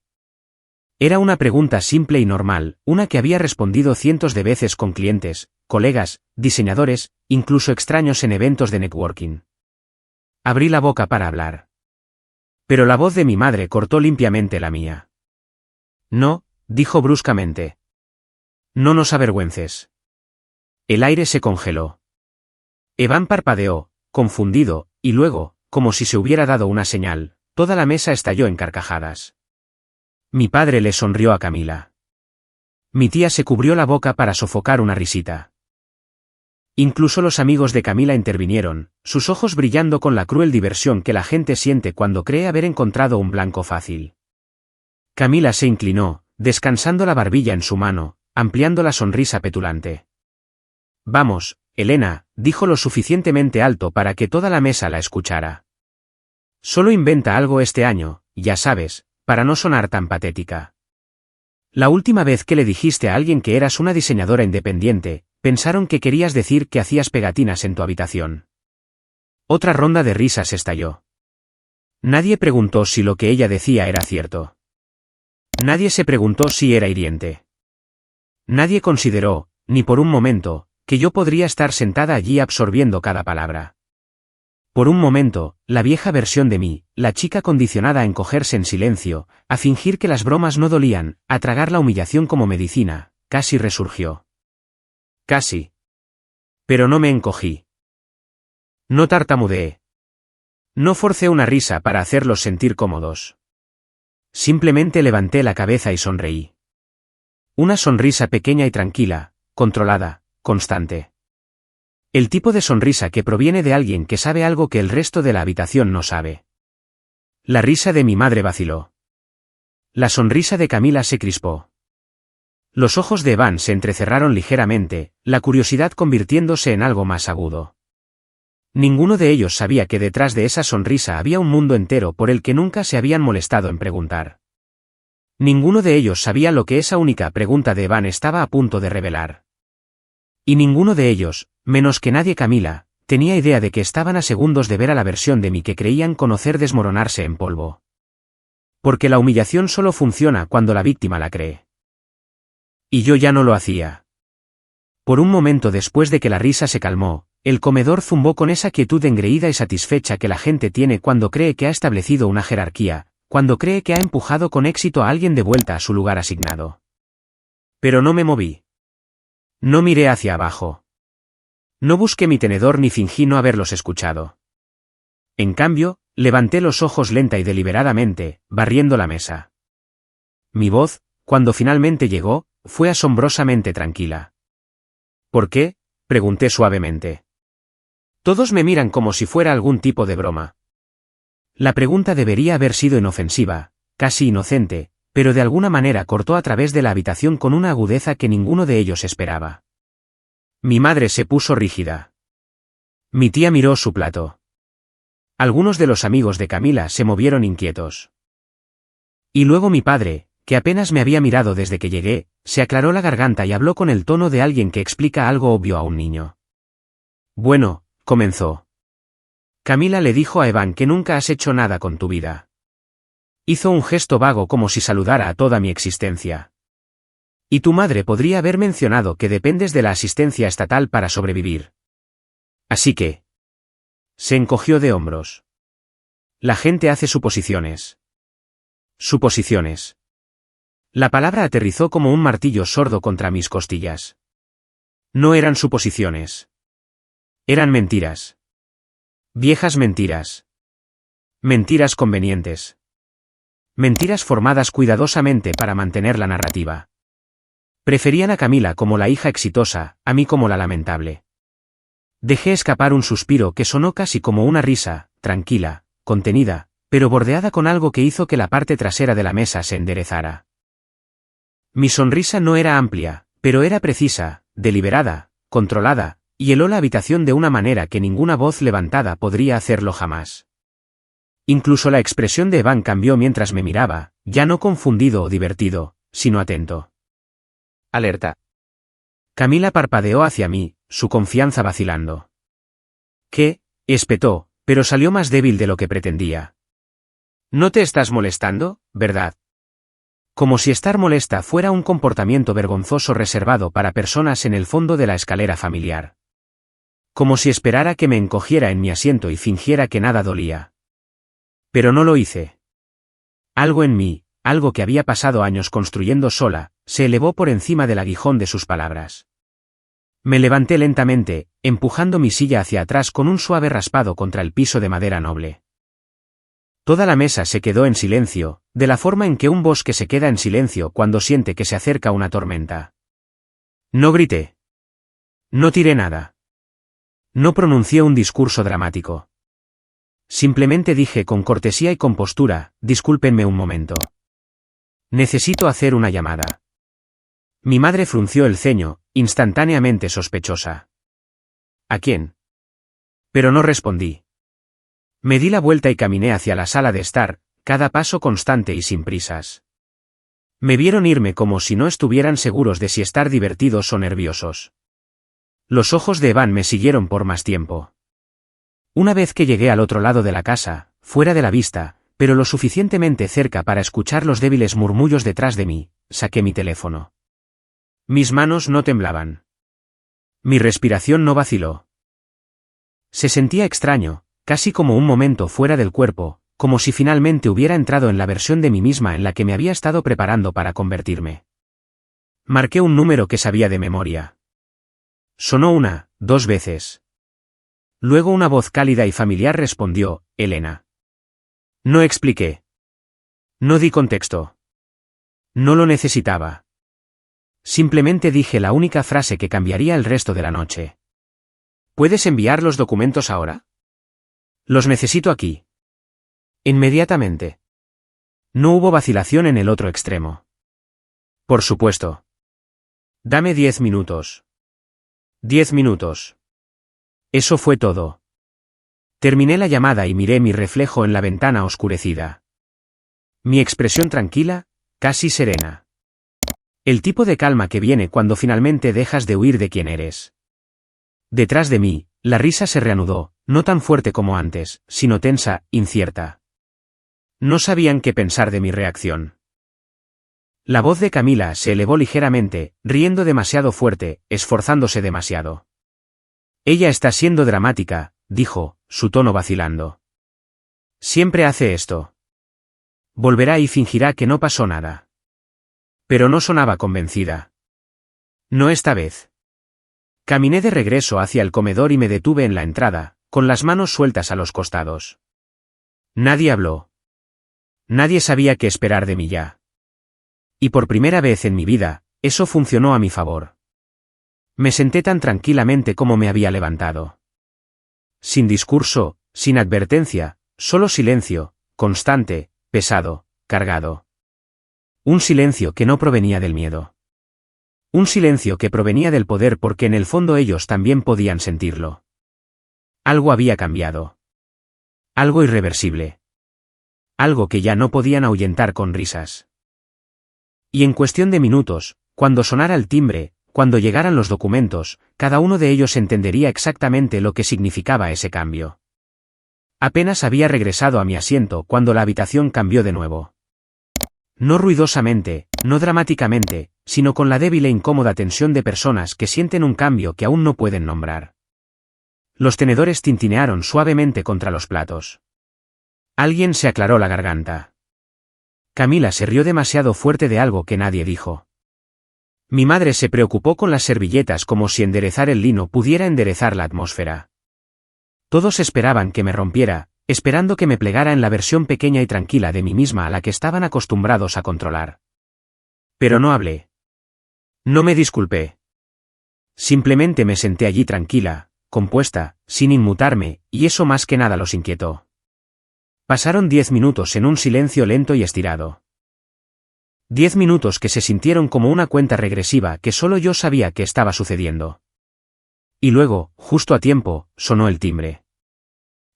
Era una pregunta simple y normal, una que había respondido cientos de veces con clientes, colegas, diseñadores, incluso extraños en eventos de networking. Abrí la boca para hablar. Pero la voz de mi madre cortó limpiamente la mía. No, dijo bruscamente. No nos avergüences. El aire se congeló. Evan parpadeó, confundido, y luego, como si se hubiera dado una señal, toda la mesa estalló en carcajadas. Mi padre le sonrió a Camila. Mi tía se cubrió la boca para sofocar una risita. Incluso los amigos de Camila intervinieron, sus ojos brillando con la cruel diversión que la gente siente cuando cree haber encontrado un blanco fácil. Camila se inclinó, descansando la barbilla en su mano, ampliando la sonrisa petulante. Vamos, Elena, dijo lo suficientemente alto para que toda la mesa la escuchara. Solo inventa algo este año, ya sabes, para no sonar tan patética. La última vez que le dijiste a alguien que eras una diseñadora independiente, pensaron que querías decir que hacías pegatinas en tu habitación. Otra ronda de risas estalló. Nadie preguntó si lo que ella decía era cierto. Nadie se preguntó si era hiriente. Nadie consideró, ni por un momento, que yo podría estar sentada allí absorbiendo cada palabra. Por un momento, la vieja versión de mí, la chica condicionada a encogerse en silencio, a fingir que las bromas no dolían, a tragar la humillación como medicina, casi resurgió. Casi. Pero no me encogí. No tartamudeé. No forcé una risa para hacerlos sentir cómodos. Simplemente levanté la cabeza y sonreí. Una sonrisa pequeña y tranquila, controlada, constante. El tipo de sonrisa que proviene de alguien que sabe algo que el resto de la habitación no sabe. La risa de mi madre vaciló. La sonrisa de Camila se crispó. Los ojos de Evan se entrecerraron ligeramente, la curiosidad convirtiéndose en algo más agudo. Ninguno de ellos sabía que detrás de esa sonrisa había un mundo entero por el que nunca se habían molestado en preguntar. Ninguno de ellos sabía lo que esa única pregunta de Evan estaba a punto de revelar. Y ninguno de ellos, menos que nadie Camila, tenía idea de que estaban a segundos de ver a la versión de mí que creían conocer desmoronarse en polvo. Porque la humillación solo funciona cuando la víctima la cree. Y yo ya no lo hacía. Por un momento después de que la risa se calmó, el comedor zumbó con esa quietud engreída y satisfecha que la gente tiene cuando cree que ha establecido una jerarquía, cuando cree que ha empujado con éxito a alguien de vuelta a su lugar asignado. Pero no me moví. No miré hacia abajo. No busqué mi tenedor ni fingí no haberlos escuchado. En cambio, levanté los ojos lenta y deliberadamente, barriendo la mesa. Mi voz, cuando finalmente llegó, fue asombrosamente tranquila. ¿Por qué?, pregunté suavemente. Todos me miran como si fuera algún tipo de broma. La pregunta debería haber sido inofensiva, casi inocente, pero de alguna manera cortó a través de la habitación con una agudeza que ninguno de ellos esperaba. Mi madre se puso rígida. Mi tía miró su plato. Algunos de los amigos de Camila se movieron inquietos. Y luego mi padre, que apenas me había mirado desde que llegué, se aclaró la garganta y habló con el tono de alguien que explica algo obvio a un niño. Bueno, comenzó. Camila le dijo a Evan que nunca has hecho nada con tu vida. Hizo un gesto vago como si saludara a toda mi existencia. Y tu madre podría haber mencionado que dependes de la asistencia estatal para sobrevivir. Así que... Se encogió de hombros. La gente hace suposiciones. Suposiciones. La palabra aterrizó como un martillo sordo contra mis costillas. No eran suposiciones. Eran mentiras. Viejas mentiras. Mentiras convenientes. Mentiras formadas cuidadosamente para mantener la narrativa. Preferían a Camila como la hija exitosa, a mí como la lamentable. Dejé escapar un suspiro que sonó casi como una risa, tranquila, contenida, pero bordeada con algo que hizo que la parte trasera de la mesa se enderezara. Mi sonrisa no era amplia, pero era precisa, deliberada, controlada, y heló la habitación de una manera que ninguna voz levantada podría hacerlo jamás. Incluso la expresión de Evan cambió mientras me miraba, ya no confundido o divertido, sino atento. Alerta. Camila parpadeó hacia mí, su confianza vacilando. ¿Qué?, espetó, pero salió más débil de lo que pretendía. No te estás molestando, ¿verdad? Como si estar molesta fuera un comportamiento vergonzoso reservado para personas en el fondo de la escalera familiar. Como si esperara que me encogiera en mi asiento y fingiera que nada dolía. Pero no lo hice. Algo en mí, algo que había pasado años construyendo sola, se elevó por encima del aguijón de sus palabras. Me levanté lentamente, empujando mi silla hacia atrás con un suave raspado contra el piso de madera noble. Toda la mesa se quedó en silencio, de la forma en que un bosque se queda en silencio cuando siente que se acerca una tormenta. No grité. No tiré nada. No pronuncié un discurso dramático. Simplemente dije con cortesía y compostura, discúlpenme un momento. Necesito hacer una llamada. Mi madre frunció el ceño, instantáneamente sospechosa. ¿A quién? Pero no respondí. Me di la vuelta y caminé hacia la sala de estar, cada paso constante y sin prisas. Me vieron irme como si no estuvieran seguros de si estar divertidos o nerviosos. Los ojos de Evan me siguieron por más tiempo. Una vez que llegué al otro lado de la casa, fuera de la vista, pero lo suficientemente cerca para escuchar los débiles murmullos detrás de mí, saqué mi teléfono. Mis manos no temblaban. Mi respiración no vaciló. Se sentía extraño, casi como un momento fuera del cuerpo, como si finalmente hubiera entrado en la versión de mí misma en la que me había estado preparando para convertirme. Marqué un número que sabía de memoria. Sonó 1, 2 veces. Luego una voz cálida y familiar respondió, Elena. No expliqué. No di contexto. No lo necesitaba. Simplemente dije la única frase que cambiaría el resto de la noche. ¿Puedes enviar los documentos ahora? Los necesito aquí. Inmediatamente. No hubo vacilación en el otro extremo. Por supuesto. Dame 10 minutos. 10 minutos. Eso fue todo. Terminé la llamada y miré mi reflejo en la ventana oscurecida. Mi expresión tranquila, casi serena. El tipo de calma que viene cuando finalmente dejas de huir de quien eres. Detrás de mí, la risa se reanudó, no tan fuerte como antes, sino tensa, incierta. No sabían qué pensar de mi reacción. La voz de Camila se elevó ligeramente, riendo demasiado fuerte, esforzándose demasiado. Ella está siendo dramática, dijo, su tono vacilando. Siempre hace esto. Volverá y fingirá que no pasó nada. Pero no sonaba convencida. No esta vez. Caminé de regreso hacia el comedor y me detuve en la entrada, con las manos sueltas a los costados. Nadie habló. Nadie sabía qué esperar de mí ya. Y por primera vez en mi vida, eso funcionó a mi favor. Me senté tan tranquilamente como me había levantado. Sin discurso, sin advertencia, solo silencio, constante, pesado, cargado. Un silencio que no provenía del miedo. Un silencio que provenía del poder porque en el fondo ellos también podían sentirlo. Algo había cambiado. Algo irreversible. Algo que ya no podían ahuyentar con risas. Y en cuestión de minutos, cuando sonara el timbre, cuando llegaran los documentos, cada uno de ellos entendería exactamente lo que significaba ese cambio. Apenas había regresado a mi asiento cuando la habitación cambió de nuevo. No ruidosamente, no dramáticamente, sino con la débil e incómoda tensión de personas que sienten un cambio que aún no pueden nombrar. Los tenedores tintinearon suavemente contra los platos. Alguien se aclaró la garganta. Camila se rió demasiado fuerte de algo que nadie dijo. Mi madre se preocupó con las servilletas como si enderezar el lino pudiera enderezar la atmósfera. Todos esperaban que me rompiera, esperando que me plegara en la versión pequeña y tranquila de mí misma a la que estaban acostumbrados a controlar. Pero no hablé. No me disculpé. Simplemente me senté allí tranquila, compuesta, sin inmutarme, y eso más que nada los inquietó. Pasaron 10 minutos en un silencio lento y estirado. 10 minutos que se sintieron como una cuenta regresiva que solo yo sabía que estaba sucediendo. Y luego, justo a tiempo, sonó el timbre.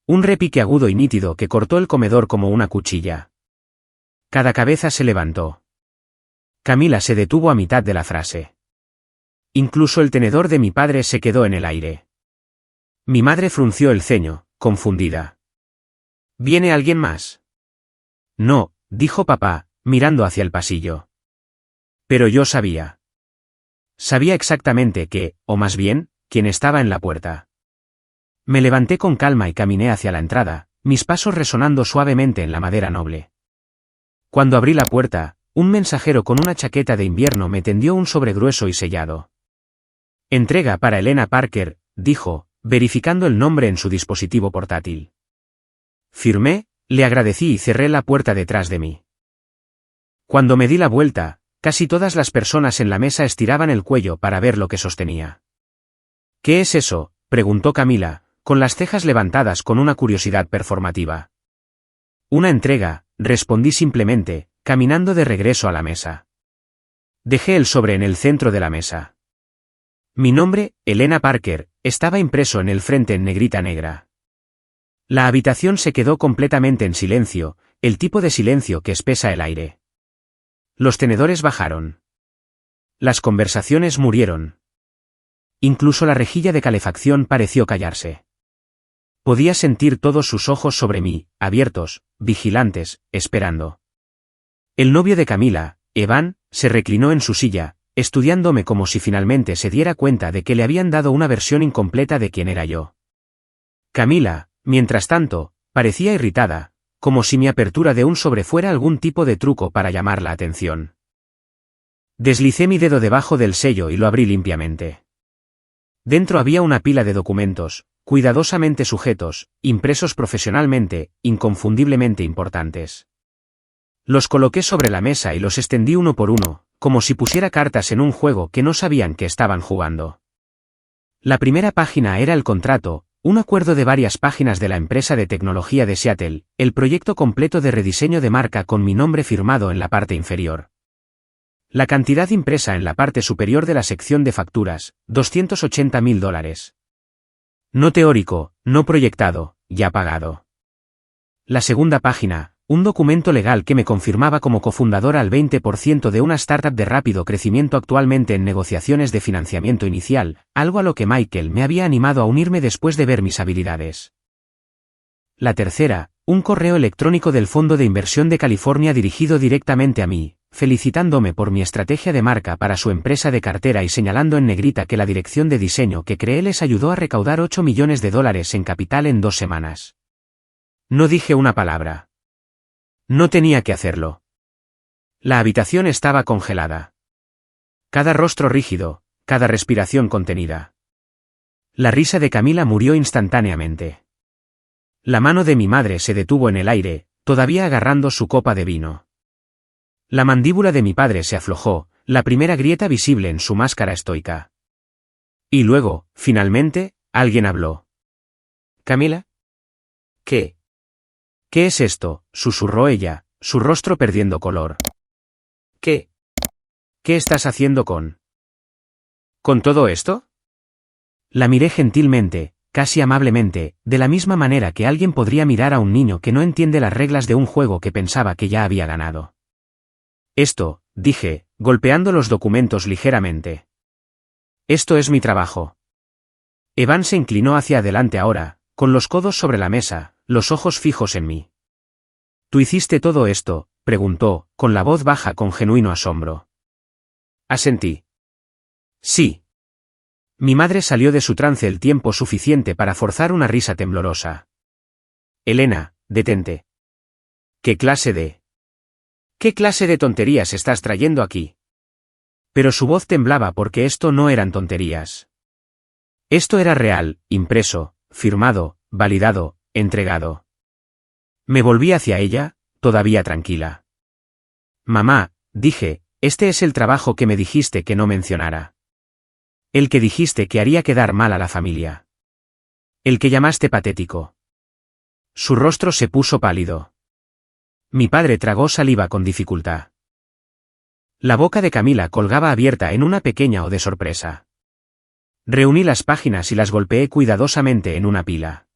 Un repique agudo y nítido que cortó el comedor como una cuchilla. Cada cabeza se levantó. Camila se detuvo a mitad de la frase. Incluso el tenedor de mi padre se quedó en el aire. Mi madre frunció el ceño, confundida. ¿Viene alguien más? No, dijo papá, mirando hacia el pasillo. Pero yo sabía. Sabía exactamente qué, o más bien, quién estaba en la puerta. Me levanté con calma y caminé hacia la entrada, mis pasos resonando suavemente en la madera noble. Cuando abrí la puerta, un mensajero con una chaqueta de invierno me tendió un sobre grueso y sellado. Entrega para Elena Parker, dijo, verificando el nombre en su dispositivo portátil. Firmé, le agradecí y cerré la puerta detrás de mí. Cuando me di la vuelta, casi todas las personas en la mesa estiraban el cuello para ver lo que sostenía. ¿Qué es eso?, preguntó Camila, con las cejas levantadas con una curiosidad performativa. Una entrega, respondí simplemente, caminando de regreso a la mesa. Dejé el sobre en el centro de la mesa. Mi nombre, Elena Parker, estaba impreso en el frente en negrita negra. La habitación se quedó completamente en silencio, el tipo de silencio que espesa el aire. Los tenedores bajaron. Las conversaciones murieron. Incluso la rejilla de calefacción pareció callarse. Podía sentir todos sus ojos sobre mí, abiertos, vigilantes, esperando. El novio de Camila, Evan, se reclinó en su silla, estudiándome como si finalmente se diera cuenta de que le habían dado una versión incompleta de quién era yo. Camila, mientras tanto, parecía irritada, como si mi apertura de un sobre fuera algún tipo de truco para llamar la atención. Deslicé mi dedo debajo del sello y lo abrí limpiamente. Dentro había una pila de documentos, cuidadosamente sujetos, impresos profesionalmente, inconfundiblemente importantes. Los coloqué sobre la mesa y los extendí uno por uno, como si pusiera cartas en un juego que no sabían que estaban jugando. La primera página era el contrato, un acuerdo de varias páginas de la empresa de tecnología de Seattle, el proyecto completo de rediseño de marca con mi nombre firmado en la parte inferior. La cantidad impresa en la parte superior de la sección de facturas, $280.000. No teórico, no proyectado, ya pagado. La segunda página, un documento legal que me confirmaba como cofundadora al 20% de una startup de rápido crecimiento actualmente en negociaciones de financiamiento inicial, algo a lo que Michael me había animado a unirme después de ver mis habilidades. La tercera, un correo electrónico del Fondo de Inversión de California dirigido directamente a mí, felicitándome por mi estrategia de marca para su empresa de cartera y señalando en negrita que la dirección de diseño que creé les ayudó a recaudar $8 millones en capital en 2 semanas. No dije una palabra. No tenía que hacerlo. La habitación estaba congelada. Cada rostro rígido, cada respiración contenida. La risa de Camila murió instantáneamente. La mano de mi madre se detuvo en el aire, todavía agarrando su copa de vino. La mandíbula de mi padre se aflojó, la primera grieta visible en su máscara estoica. Y luego, finalmente, alguien habló. ¿Camila? ¿Qué? ¿Qué es esto?, susurró ella, su rostro perdiendo color. ¿Qué? ¿Qué estás haciendo con todo esto? La miré gentilmente, casi amablemente, de la misma manera que alguien podría mirar a un niño que no entiende las reglas de un juego que pensaba que ya había ganado. Esto, dije, golpeando los documentos ligeramente. Esto es mi trabajo. Evan se inclinó hacia adelante ahora, con los codos sobre la mesa, los ojos fijos en mí. ¿Tú hiciste todo esto?, preguntó, con la voz baja con genuino asombro. Asentí. Sí. Mi madre salió de su trance el tiempo suficiente para forzar una risa temblorosa. Elena, detente. ¿Qué clase de tonterías estás trayendo aquí? Pero su voz temblaba porque esto no eran tonterías. Esto era real, impreso, firmado, validado, entregado. Me volví hacia ella, todavía tranquila. Mamá, dije, este es el trabajo que me dijiste que no mencionara. El que dijiste que haría quedar mal a la familia. El que llamaste patético. Su rostro se puso pálido. Mi padre tragó saliva con dificultad. La boca de Camila colgaba abierta en una pequeña O de sorpresa. Reuní las páginas y las golpeé cuidadosamente en una pila.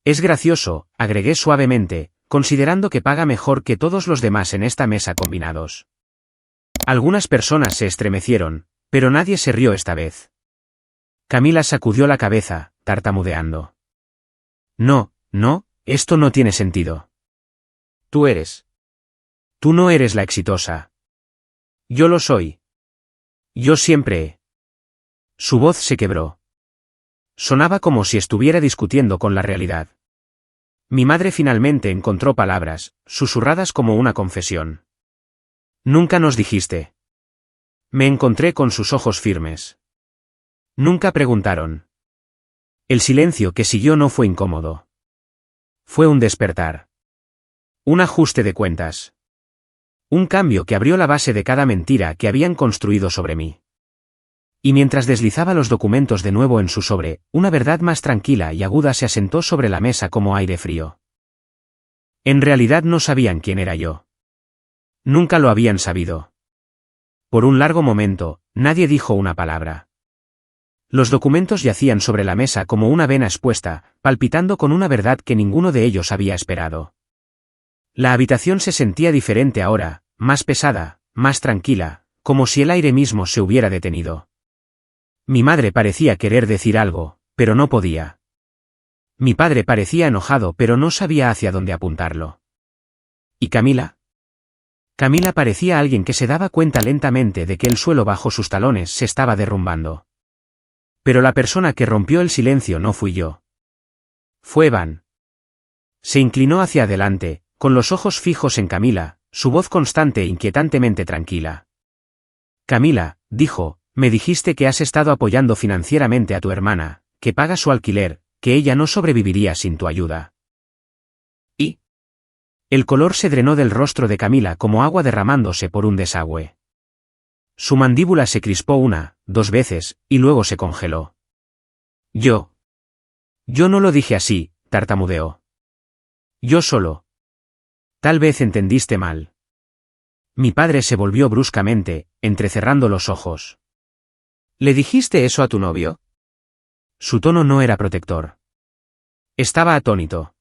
Es gracioso, agregué suavemente, considerando que paga mejor que todos los demás en esta mesa combinados. Algunas personas se estremecieron, pero nadie se rió esta vez. Camila sacudió la cabeza, tartamudeando. No, esto no tiene sentido. Tú no eres la exitosa. Yo lo soy. Yo siempre he. Su voz se quebró. Sonaba como si estuviera discutiendo con la realidad. Mi madre finalmente encontró palabras, susurradas como una confesión. Nunca nos dijiste. Me encontré con sus ojos firmes. Nunca preguntaron. El silencio que siguió no fue incómodo. Fue un despertar. Un ajuste de cuentas. Un cambio que abrió la base de cada mentira que habían construido sobre mí. Y mientras deslizaba los documentos de nuevo en su sobre, una verdad más tranquila y aguda se asentó sobre la mesa como aire frío. En realidad no sabían quién era yo. Nunca lo habían sabido. Por un largo momento, nadie dijo una palabra. Los documentos yacían sobre la mesa como una vena expuesta, palpitando con una verdad que ninguno de ellos había esperado. La habitación se sentía diferente ahora, más pesada, más tranquila, como si el aire mismo se hubiera detenido. Mi madre parecía querer decir algo, pero no podía. Mi padre parecía enojado, pero no sabía hacia dónde apuntarlo. ¿Y Camila? Camila parecía alguien que se daba cuenta lentamente de que el suelo bajo sus talones se estaba derrumbando. Pero la persona que rompió el silencio no fui yo. Fue Evan. Se inclinó hacia adelante, con los ojos fijos en Camila, su voz constante e inquietantemente tranquila. Camila, dijo, me dijiste que has estado apoyando financieramente a tu hermana, que paga su alquiler, que ella no sobreviviría sin tu ayuda. ¿Y? El color se drenó del rostro de Camila como agua derramándose por un desagüe. Su mandíbula se crispó una, dos veces, y luego se congeló. Yo no lo dije así, tartamudeó. Yo solo. Tal vez entendiste mal. Mi padre se volvió bruscamente, entrecerrando los ojos. ¿Le dijiste eso a tu novio? Su tono no era protector. Estaba atónito.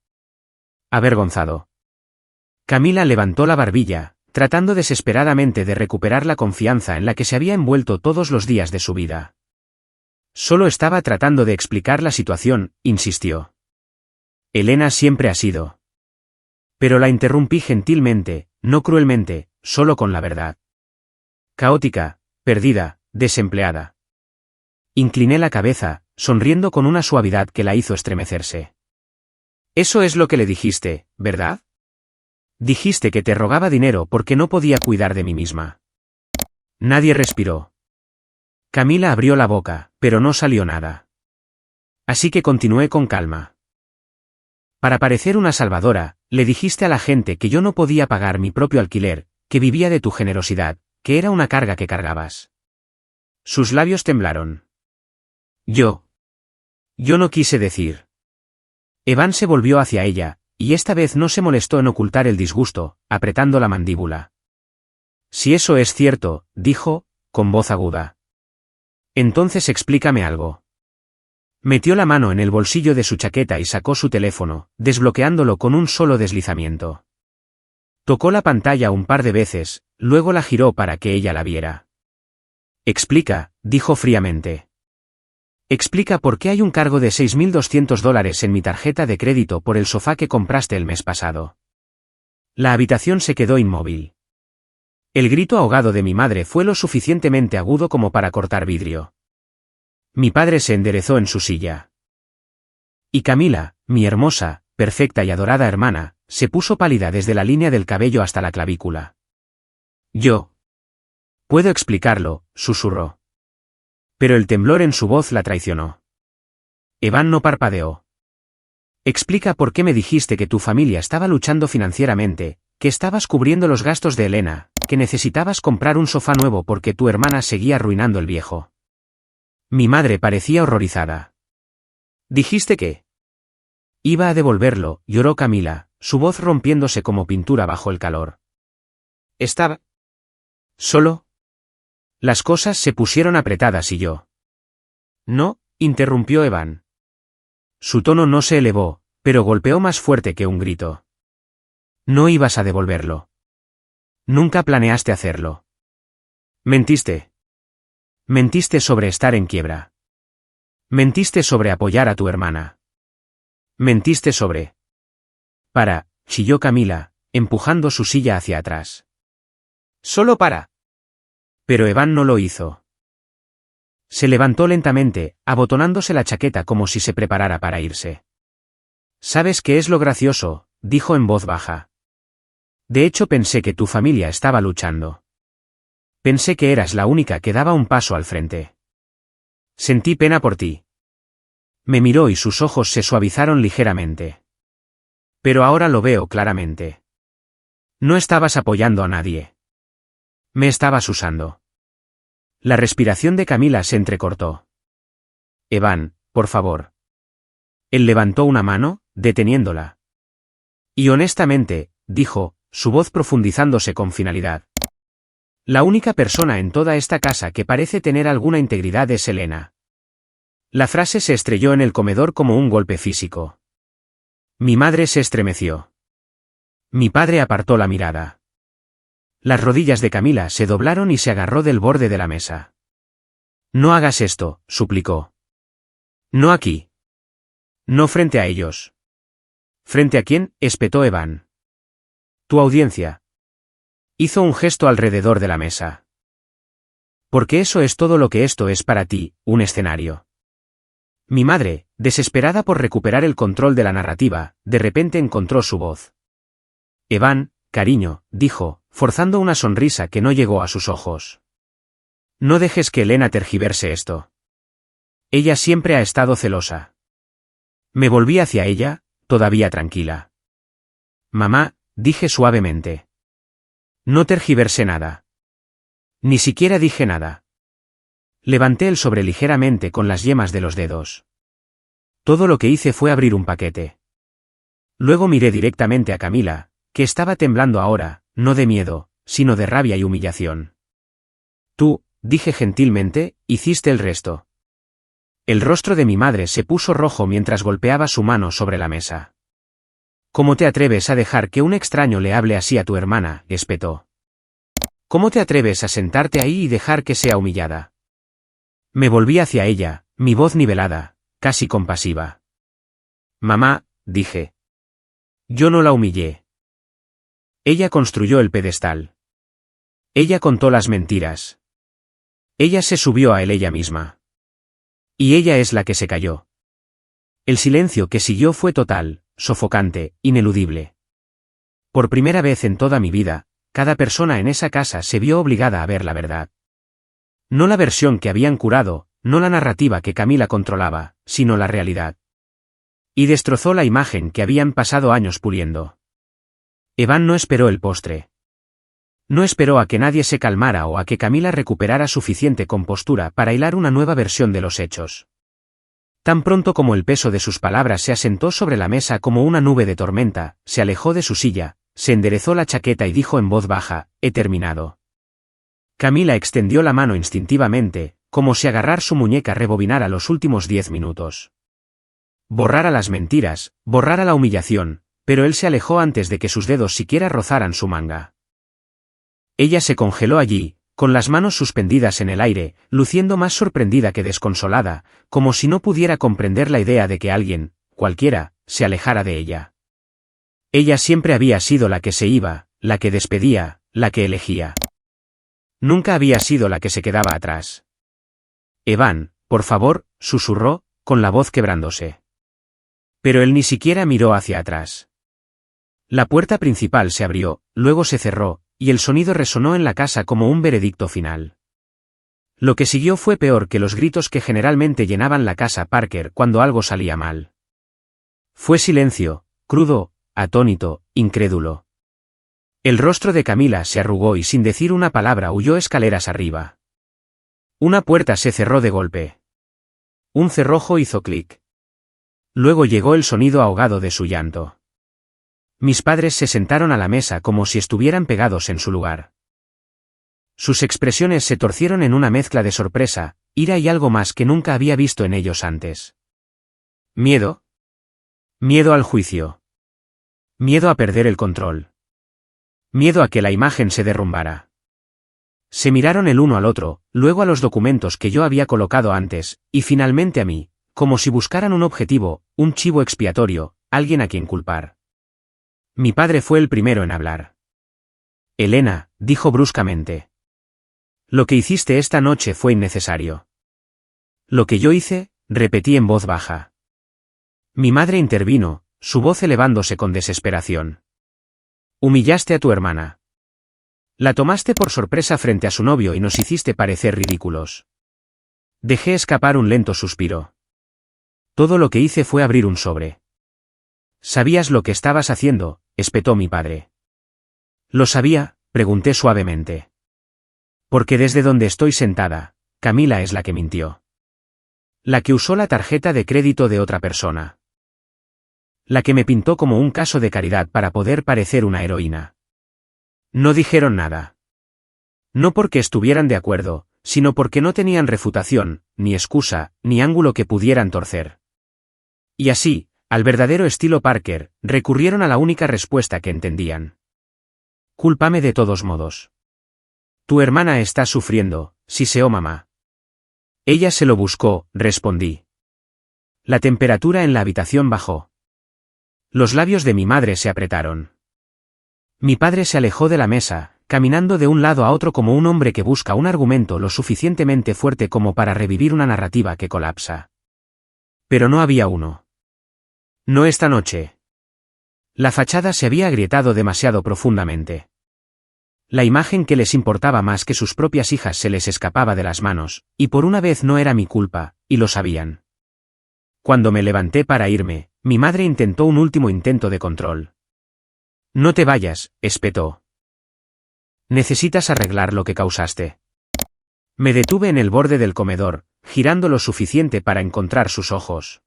Avergonzado. Camila levantó la barbilla, tratando desesperadamente de recuperar la confianza en la que se había envuelto todos los días de su vida. Solo estaba tratando de explicar la situación, insistió. Elena siempre ha sido. Pero la interrumpí gentilmente, no cruelmente, solo con la verdad. Caótica, perdida, desempleada. Incliné la cabeza, sonriendo con una suavidad que la hizo estremecerse. Eso es lo que le dijiste, ¿verdad? Dijiste que te rogaba dinero porque no podía cuidar de mí misma. Nadie respiró. Camila abrió la boca, pero no salió nada. Así que continué con calma. Para parecer una salvadora, le dijiste a la gente que yo no podía pagar mi propio alquiler, que vivía de tu generosidad, que era una carga que cargabas. Sus labios temblaron. Yo no quise decir. Evan se volvió hacia ella, y esta vez no se molestó en ocultar el disgusto, apretando la mandíbula. Si eso es cierto, dijo, con voz aguda. Entonces explícame algo. Metió la mano en el bolsillo de su chaqueta y sacó su teléfono, desbloqueándolo con un solo deslizamiento. Tocó la pantalla un par de veces, luego la giró para que ella la viera. Explica, dijo fríamente. Explica por qué hay un cargo de $6.200 en mi tarjeta de crédito por el sofá que compraste el mes pasado. La habitación se quedó inmóvil. El grito ahogado de mi madre fue lo suficientemente agudo como para cortar vidrio. Mi padre se enderezó en su silla. Y Camila, mi hermosa, perfecta y adorada hermana, se puso pálida desde la línea del cabello hasta la clavícula. Yo puedo explicarlo, susurró. Pero el temblor en su voz la traicionó. Evan no parpadeó. Explica por qué me dijiste que tu familia estaba luchando financieramente, que estabas cubriendo los gastos de Elena, que necesitabas comprar un sofá nuevo porque tu hermana seguía arruinando el viejo. Mi madre parecía horrorizada. ¿Dijiste qué? Iba a devolverlo, lloró Camila, su voz rompiéndose como pintura bajo el calor. ¿Estaba solo? Las cosas se pusieron apretadas y yo. No, interrumpió Evan. Su tono no se elevó, pero golpeó más fuerte que un grito. No ibas a devolverlo. Nunca planeaste hacerlo. Mentiste. Mentiste sobre estar en quiebra. Mentiste sobre apoyar a tu hermana. Mentiste sobre... chilló Camila, empujando su silla hacia atrás. Solo para. Pero Evan no lo hizo. Se levantó lentamente, abotonándose la chaqueta como si se preparara para irse. ¿Sabes qué es lo gracioso?, dijo en voz baja. De hecho pensé que tu familia estaba luchando. Pensé que eras la única que daba un paso al frente. Sentí pena por ti. Me miró y sus ojos se suavizaron ligeramente. Pero ahora lo veo claramente. No estabas apoyando a nadie. Me estabas usando. La respiración de Camila se entrecortó. Evan, por favor. Él levantó una mano, deteniéndola. Y honestamente, dijo, su voz profundizándose con finalidad. La única persona en toda esta casa que parece tener alguna integridad es Elena. La frase se estrelló en el comedor como un golpe físico. Mi madre se estremeció. Mi padre apartó la mirada. Las rodillas de Camila se doblaron y se agarró del borde de la mesa. No hagas esto, suplicó. No aquí. No frente a ellos. ¿Frente a quién?, espetó Evan. Tu audiencia. Hizo un gesto alrededor de la mesa. Porque eso es todo lo que esto es para ti, un escenario. Mi madre, desesperada por recuperar el control de la narrativa, de repente encontró su voz. Evan, cariño, dijo, forzando una sonrisa que no llegó a sus ojos. No dejes que Elena tergiverse esto. Ella siempre ha estado celosa. Me volví hacia ella, todavía tranquila. Mamá, dije suavemente. No tergiversé nada. Ni siquiera dije nada. Levanté el sobre ligeramente con las yemas de los dedos. Todo lo que hice fue abrir un paquete. Luego miré directamente a Camila, que estaba temblando ahora, no de miedo, sino de rabia y humillación. Tú, dije gentilmente, hiciste el resto. El rostro de mi madre se puso rojo mientras golpeaba su mano sobre la mesa. ¿Cómo te atreves a dejar que un extraño le hable así a tu hermana?, espetó. ¿Cómo te atreves a sentarte ahí y dejar que sea humillada? Me volví hacia ella, mi voz nivelada, casi compasiva. Mamá, dije. Yo no la humillé. Ella construyó el pedestal. Ella contó las mentiras. Ella se subió a él ella misma. Y ella es la que se cayó. El silencio que siguió fue total, sofocante, ineludible. Por primera vez en toda mi vida, cada persona en esa casa se vio obligada a ver la verdad. No la versión que habían curado, no la narrativa que Camila controlaba, sino la realidad. Y destrozó la imagen que habían pasado años puliendo. Evan no esperó el postre. No esperó a que nadie se calmara o a que Camila recuperara suficiente compostura para hilar una nueva versión de los hechos. Tan pronto como el peso de sus palabras se asentó sobre la mesa como una nube de tormenta, se alejó de su silla, se enderezó la chaqueta y dijo en voz baja, he terminado. Camila extendió la mano instintivamente, como si agarrar su muñeca rebobinara los últimos 10 minutos. Borrara las mentiras, borrara la humillación, pero él se alejó antes de que sus dedos siquiera rozaran su manga. Ella se congeló allí, con las manos suspendidas en el aire, luciendo más sorprendida que desconsolada, como si no pudiera comprender la idea de que alguien, cualquiera, se alejara de ella. Ella siempre había sido la que se iba, la que despedía, la que elegía. Nunca había sido la que se quedaba atrás. Evan, por favor, susurró, con la voz quebrándose. Pero él ni siquiera miró hacia atrás. La puerta principal se abrió, luego se cerró, y el sonido resonó en la casa como un veredicto final. Lo que siguió fue peor que los gritos que generalmente llenaban la casa Parker cuando algo salía mal. Fue silencio, crudo, atónito, incrédulo. El rostro de Camila se arrugó y sin decir una palabra huyó escaleras arriba. Una puerta se cerró de golpe. Un cerrojo hizo clic. Luego llegó el sonido ahogado de su llanto. Mis padres se sentaron a la mesa como si estuvieran pegados en su lugar. Sus expresiones se torcieron en una mezcla de sorpresa, ira y algo más que nunca había visto en ellos antes. ¿Miedo? Miedo al juicio. Miedo a perder el control. Miedo a que la imagen se derrumbara. Se miraron el uno al otro, luego a los documentos que yo había colocado antes, y finalmente a mí, como si buscaran un objetivo, un chivo expiatorio, alguien a quien culpar. Mi padre fue el primero en hablar. Elena, dijo bruscamente. Lo que hiciste esta noche fue innecesario. Lo que yo hice, repetí en voz baja. Mi madre intervino, su voz elevándose con desesperación. Humillaste a tu hermana. La tomaste por sorpresa frente a su novio y nos hiciste parecer ridículos. Dejé escapar un lento suspiro. Todo lo que hice fue abrir un sobre. ¿Sabías lo que estabas haciendo?, espetó mi padre. ¿Lo sabía?, pregunté suavemente. Porque desde donde estoy sentada, Camila es la que mintió. La que usó la tarjeta de crédito de otra persona. La que me pintó como un caso de caridad para poder parecer una heroína. No dijeron nada. No porque estuvieran de acuerdo, sino porque no tenían refutación, ni excusa, ni ángulo que pudieran torcer. Y así, al verdadero estilo Parker, recurrieron a la única respuesta que entendían. Cúlpame de todos modos. Tu hermana está sufriendo, siseó mamá. Ella se lo buscó, respondí. La temperatura en la habitación bajó. Los labios de mi madre se apretaron. Mi padre se alejó de la mesa, caminando de un lado a otro como un hombre que busca un argumento lo suficientemente fuerte como para revivir una narrativa que colapsa. Pero no había uno. No esta noche. La fachada se había agrietado demasiado profundamente. La imagen que les importaba más que sus propias hijas se les escapaba de las manos, y por una vez no era mi culpa, y lo sabían. Cuando me levanté para irme, mi madre intentó un último intento de control. No te vayas, espetó. Necesitas arreglar lo que causaste. Me detuve en el borde del comedor, girando lo suficiente para encontrar sus ojos.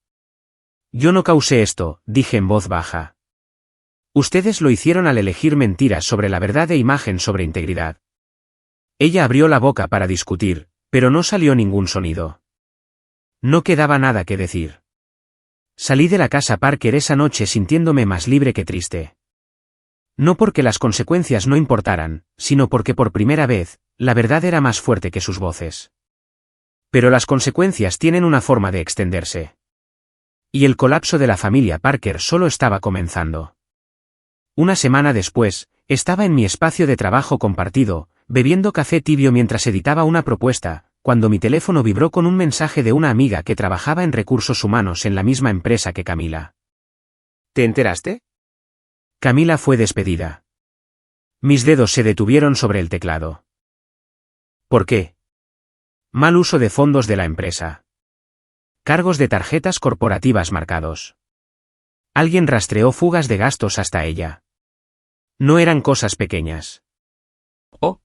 Yo no causé esto, dije en voz baja. Ustedes lo hicieron al elegir mentiras sobre la verdad e imagen sobre integridad. Ella abrió la boca para discutir, pero no salió ningún sonido. No quedaba nada que decir. Salí de la casa Parker esa noche sintiéndome más libre que triste. No porque las consecuencias no importaran, sino porque por primera vez, la verdad era más fuerte que sus voces. Pero las consecuencias tienen una forma de extenderse. Y el colapso de la familia Parker solo estaba comenzando. Una semana después, estaba en mi espacio de trabajo compartido, bebiendo café tibio mientras editaba una propuesta, cuando mi teléfono vibró con un mensaje de una amiga que trabajaba en recursos humanos en la misma empresa que Camila. ¿Te enteraste? Camila fue despedida. Mis dedos se detuvieron sobre el teclado. ¿Por qué? Mal uso de fondos de la empresa. Cargos de tarjetas corporativas marcados. Alguien rastreó fugas de gastos hasta ella. No eran cosas pequeñas. Oh.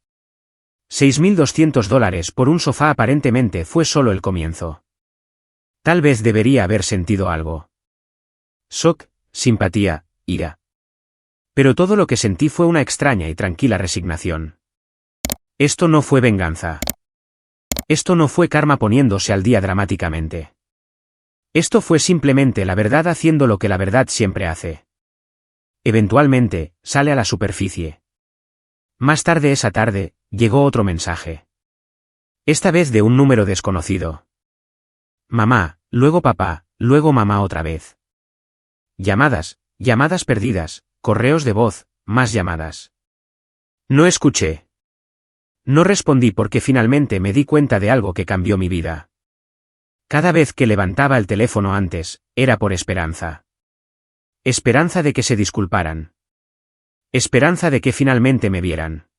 $6.200 por un sofá aparentemente fue solo el comienzo. Tal vez debería haber sentido algo. Shock, simpatía, ira. Pero todo lo que sentí fue una extraña y tranquila resignación. Esto no fue venganza. Esto no fue karma poniéndose al día dramáticamente. Esto fue simplemente la verdad haciendo lo que la verdad siempre hace. Eventualmente, sale a la superficie. Más tarde esa tarde, llegó otro mensaje. Esta vez de un número desconocido. Mamá, luego papá, luego mamá otra vez. Llamadas, llamadas perdidas, correos de voz, más llamadas. No escuché. No respondí porque finalmente me di cuenta de algo que cambió mi vida. Cada vez que levantaba el teléfono antes, era por esperanza. Esperanza de que se disculparan. Esperanza de que finalmente me vieran.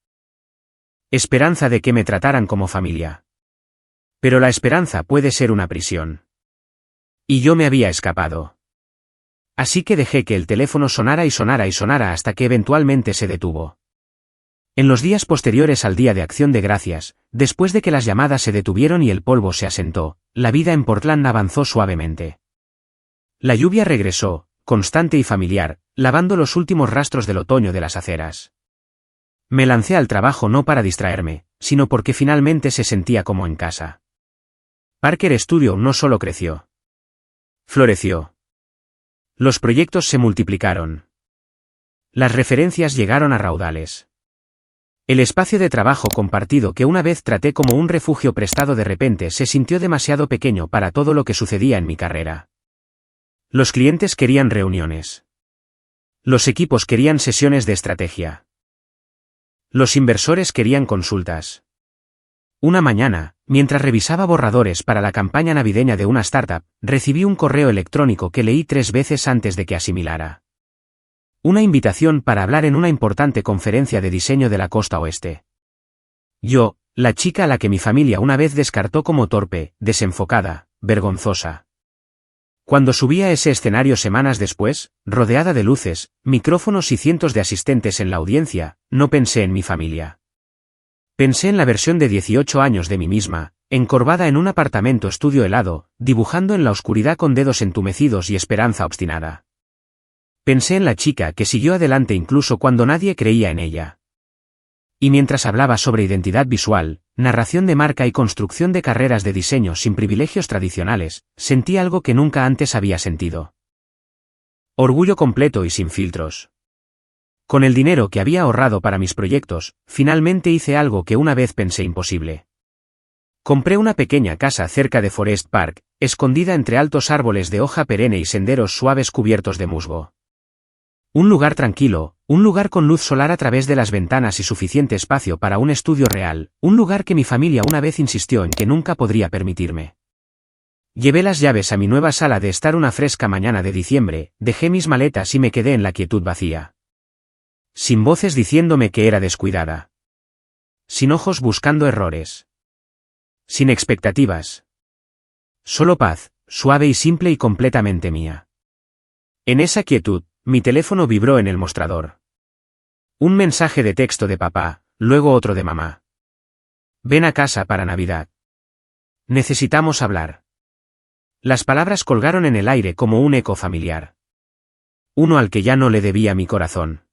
Esperanza de que me trataran como familia. Pero la esperanza puede ser una prisión. Y yo me había escapado. Así que dejé que el teléfono sonara y sonara y sonara hasta que eventualmente se detuvo. En los días posteriores al Día de Acción de Gracias, después de que las llamadas se detuvieron y el polvo se asentó, la vida en Portland avanzó suavemente. La lluvia regresó, constante y familiar, lavando los últimos rastros del otoño de las aceras. Me lancé al trabajo no para distraerme, sino porque finalmente se sentía como en casa. Parker Studio no solo creció. Floreció. Los proyectos se multiplicaron. Las referencias llegaron a raudales. El espacio de trabajo compartido que una vez traté como un refugio prestado de repente se sintió demasiado pequeño para todo lo que sucedía en mi carrera. Los clientes querían reuniones. Los equipos querían sesiones de estrategia. Los inversores querían consultas. Una mañana, mientras revisaba borradores para la campaña navideña de una startup, recibí un correo electrónico que leí 3 veces antes de que asimilara. Una invitación para hablar en una importante conferencia de diseño de la costa oeste. Yo, la chica a la que mi familia una vez descartó como torpe, desenfocada, vergonzosa. Cuando subí a ese escenario semanas después, rodeada de luces, micrófonos y cientos de asistentes en la audiencia, no pensé en mi familia. Pensé en la versión de 18 años de mí misma, encorvada en un apartamento estudio helado, dibujando en la oscuridad con dedos entumecidos y esperanza obstinada. Pensé en la chica que siguió adelante incluso cuando nadie creía en ella. Y mientras hablaba sobre identidad visual, narración de marca y construcción de carreras de diseño sin privilegios tradicionales, sentí algo que nunca antes había sentido. Orgullo completo y sin filtros. Con el dinero que había ahorrado para mis proyectos, finalmente hice algo que una vez pensé imposible. Compré una pequeña casa cerca de Forest Park, escondida entre altos árboles de hoja perenne y senderos suaves cubiertos de musgo. Un lugar tranquilo, un lugar con luz solar a través de las ventanas y suficiente espacio para un estudio real, un lugar que mi familia una vez insistió en que nunca podría permitirme. Llevé las llaves a mi nueva sala de estar una fresca mañana de diciembre, dejé mis maletas y me quedé en la quietud vacía. Sin voces diciéndome que era descuidada. Sin ojos buscando errores. Sin expectativas. Solo paz, suave y simple y completamente mía. En esa quietud, mi teléfono vibró en el mostrador. Un mensaje de texto de papá, luego otro de mamá. Ven a casa para Navidad. Necesitamos hablar. Las palabras colgaron en el aire como un eco familiar. Uno al que ya no le debía mi corazón.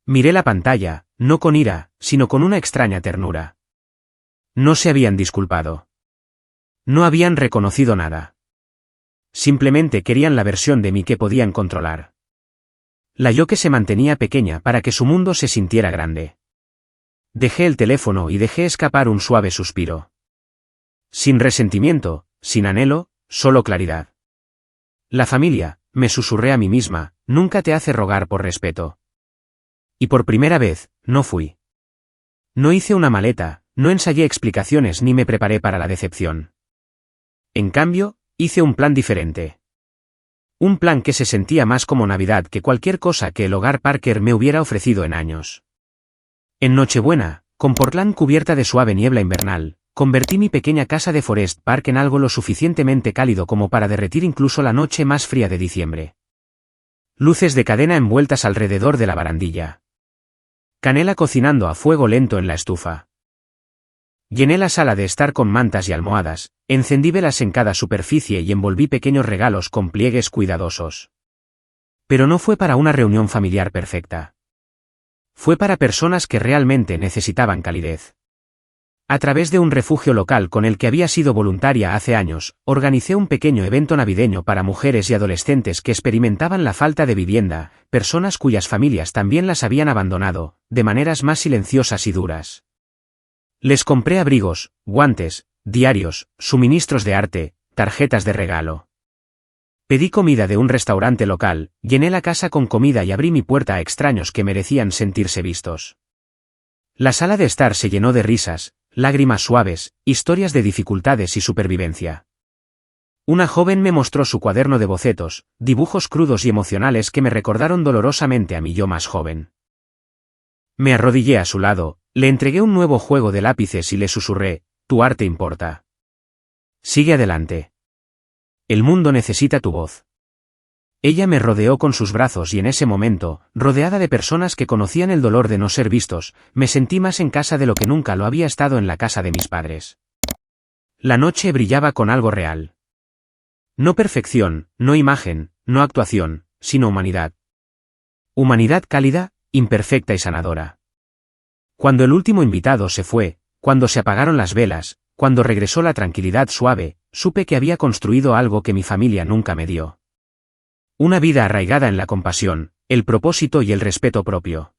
Miré la pantalla, no con ira, sino con una extraña ternura. No se habían disculpado. No habían reconocido nada. Simplemente querían la versión de mí que podían controlar. La yo que se mantenía pequeña para que su mundo se sintiera grande. Dejé el teléfono y dejé escapar un suave suspiro. Sin resentimiento, sin anhelo, solo claridad. La familia, me susurré a mí misma, nunca te hace rogar por respeto. Y por primera vez, no fui. No hice una maleta, no ensayé explicaciones ni me preparé para la decepción. En cambio, hice un plan diferente. Un plan que se sentía más como Navidad que cualquier cosa que el hogar Parker me hubiera ofrecido en años. En Nochebuena, con Portland cubierta de suave niebla invernal, convertí mi pequeña casa de Forest Park en algo lo suficientemente cálido como para derretir incluso la noche más fría de diciembre. Luces de cadena envueltas alrededor de la barandilla. Canela cocinando a fuego lento en la estufa. Llené la sala de estar con mantas y almohadas, encendí velas en cada superficie y envolví pequeños regalos con pliegues cuidadosos. Pero no fue para una reunión familiar perfecta. Fue para personas que realmente necesitaban calidez. A través de un refugio local con el que había sido voluntaria hace años, organicé un pequeño evento navideño para mujeres y adolescentes que experimentaban la falta de vivienda, personas cuyas familias también las habían abandonado, de maneras más silenciosas y duras. Les compré abrigos, guantes, diarios, suministros de arte, tarjetas de regalo. Pedí comida de un restaurante local, llené la casa con comida y abrí mi puerta a extraños que merecían sentirse vistos. La sala de estar se llenó de risas, lágrimas suaves, historias de dificultades y supervivencia. Una joven me mostró su cuaderno de bocetos, dibujos crudos y emocionales que me recordaron dolorosamente a mi yo más joven. Me arrodillé a su lado, le entregué un nuevo juego de lápices y le susurré, tu arte importa. Sigue adelante. El mundo necesita tu voz. Ella me rodeó con sus brazos y en ese momento, rodeada de personas que conocían el dolor de no ser vistos, me sentí más en casa de lo que nunca lo había estado en la casa de mis padres. La noche brillaba con algo real. No perfección, no imagen, no actuación, sino humanidad. Humanidad cálida, imperfecta y sanadora. Cuando el último invitado se fue, cuando se apagaron las velas, cuando regresó la tranquilidad suave, supe que había construido algo que mi familia nunca me dio. Una vida arraigada en la compasión, el propósito y el respeto propio.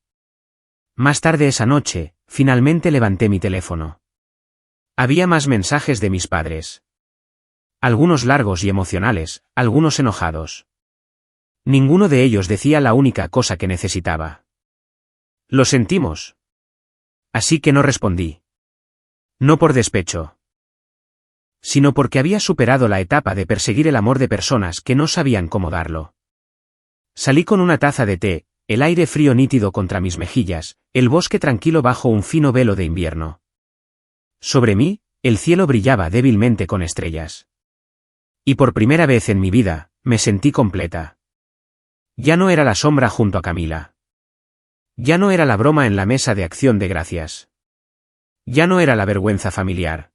Más tarde esa noche, finalmente levanté mi teléfono. Había más mensajes de mis padres. Algunos largos y emocionales, algunos enojados. Ninguno de ellos decía la única cosa que necesitaba. Lo sentimos. Así que no respondí. No por despecho, sino porque había superado la etapa de perseguir el amor de personas que no sabían cómo darlo. Salí con una taza de té, el aire frío nítido contra mis mejillas, el bosque tranquilo bajo un fino velo de invierno. Sobre mí, el cielo brillaba débilmente con estrellas. Y por primera vez en mi vida, me sentí completa. Ya no era la sombra junto a Camila. Ya no era la broma en la mesa de acción de gracias. Ya no era la vergüenza familiar.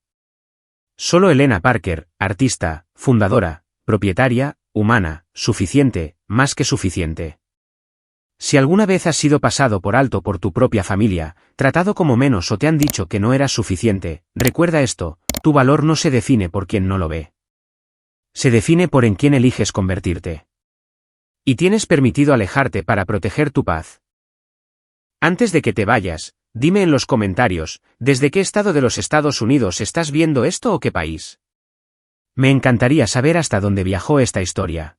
Solo Elena Parker, artista, fundadora, propietaria, humana, suficiente, más que suficiente. Si alguna vez has sido pasado por alto por tu propia familia, tratado como menos o te han dicho que no eras suficiente, recuerda esto: tu valor no se define por quien no lo ve. Se define por en quién eliges convertirte. Y tienes permitido alejarte para proteger tu paz. Antes de que te vayas, dime en los comentarios, ¿desde qué estado de los Estados Unidos estás viendo esto o qué país? Me encantaría saber hasta dónde viajó esta historia.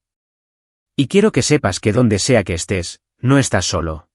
Y quiero que sepas que donde sea que estés, no estás solo.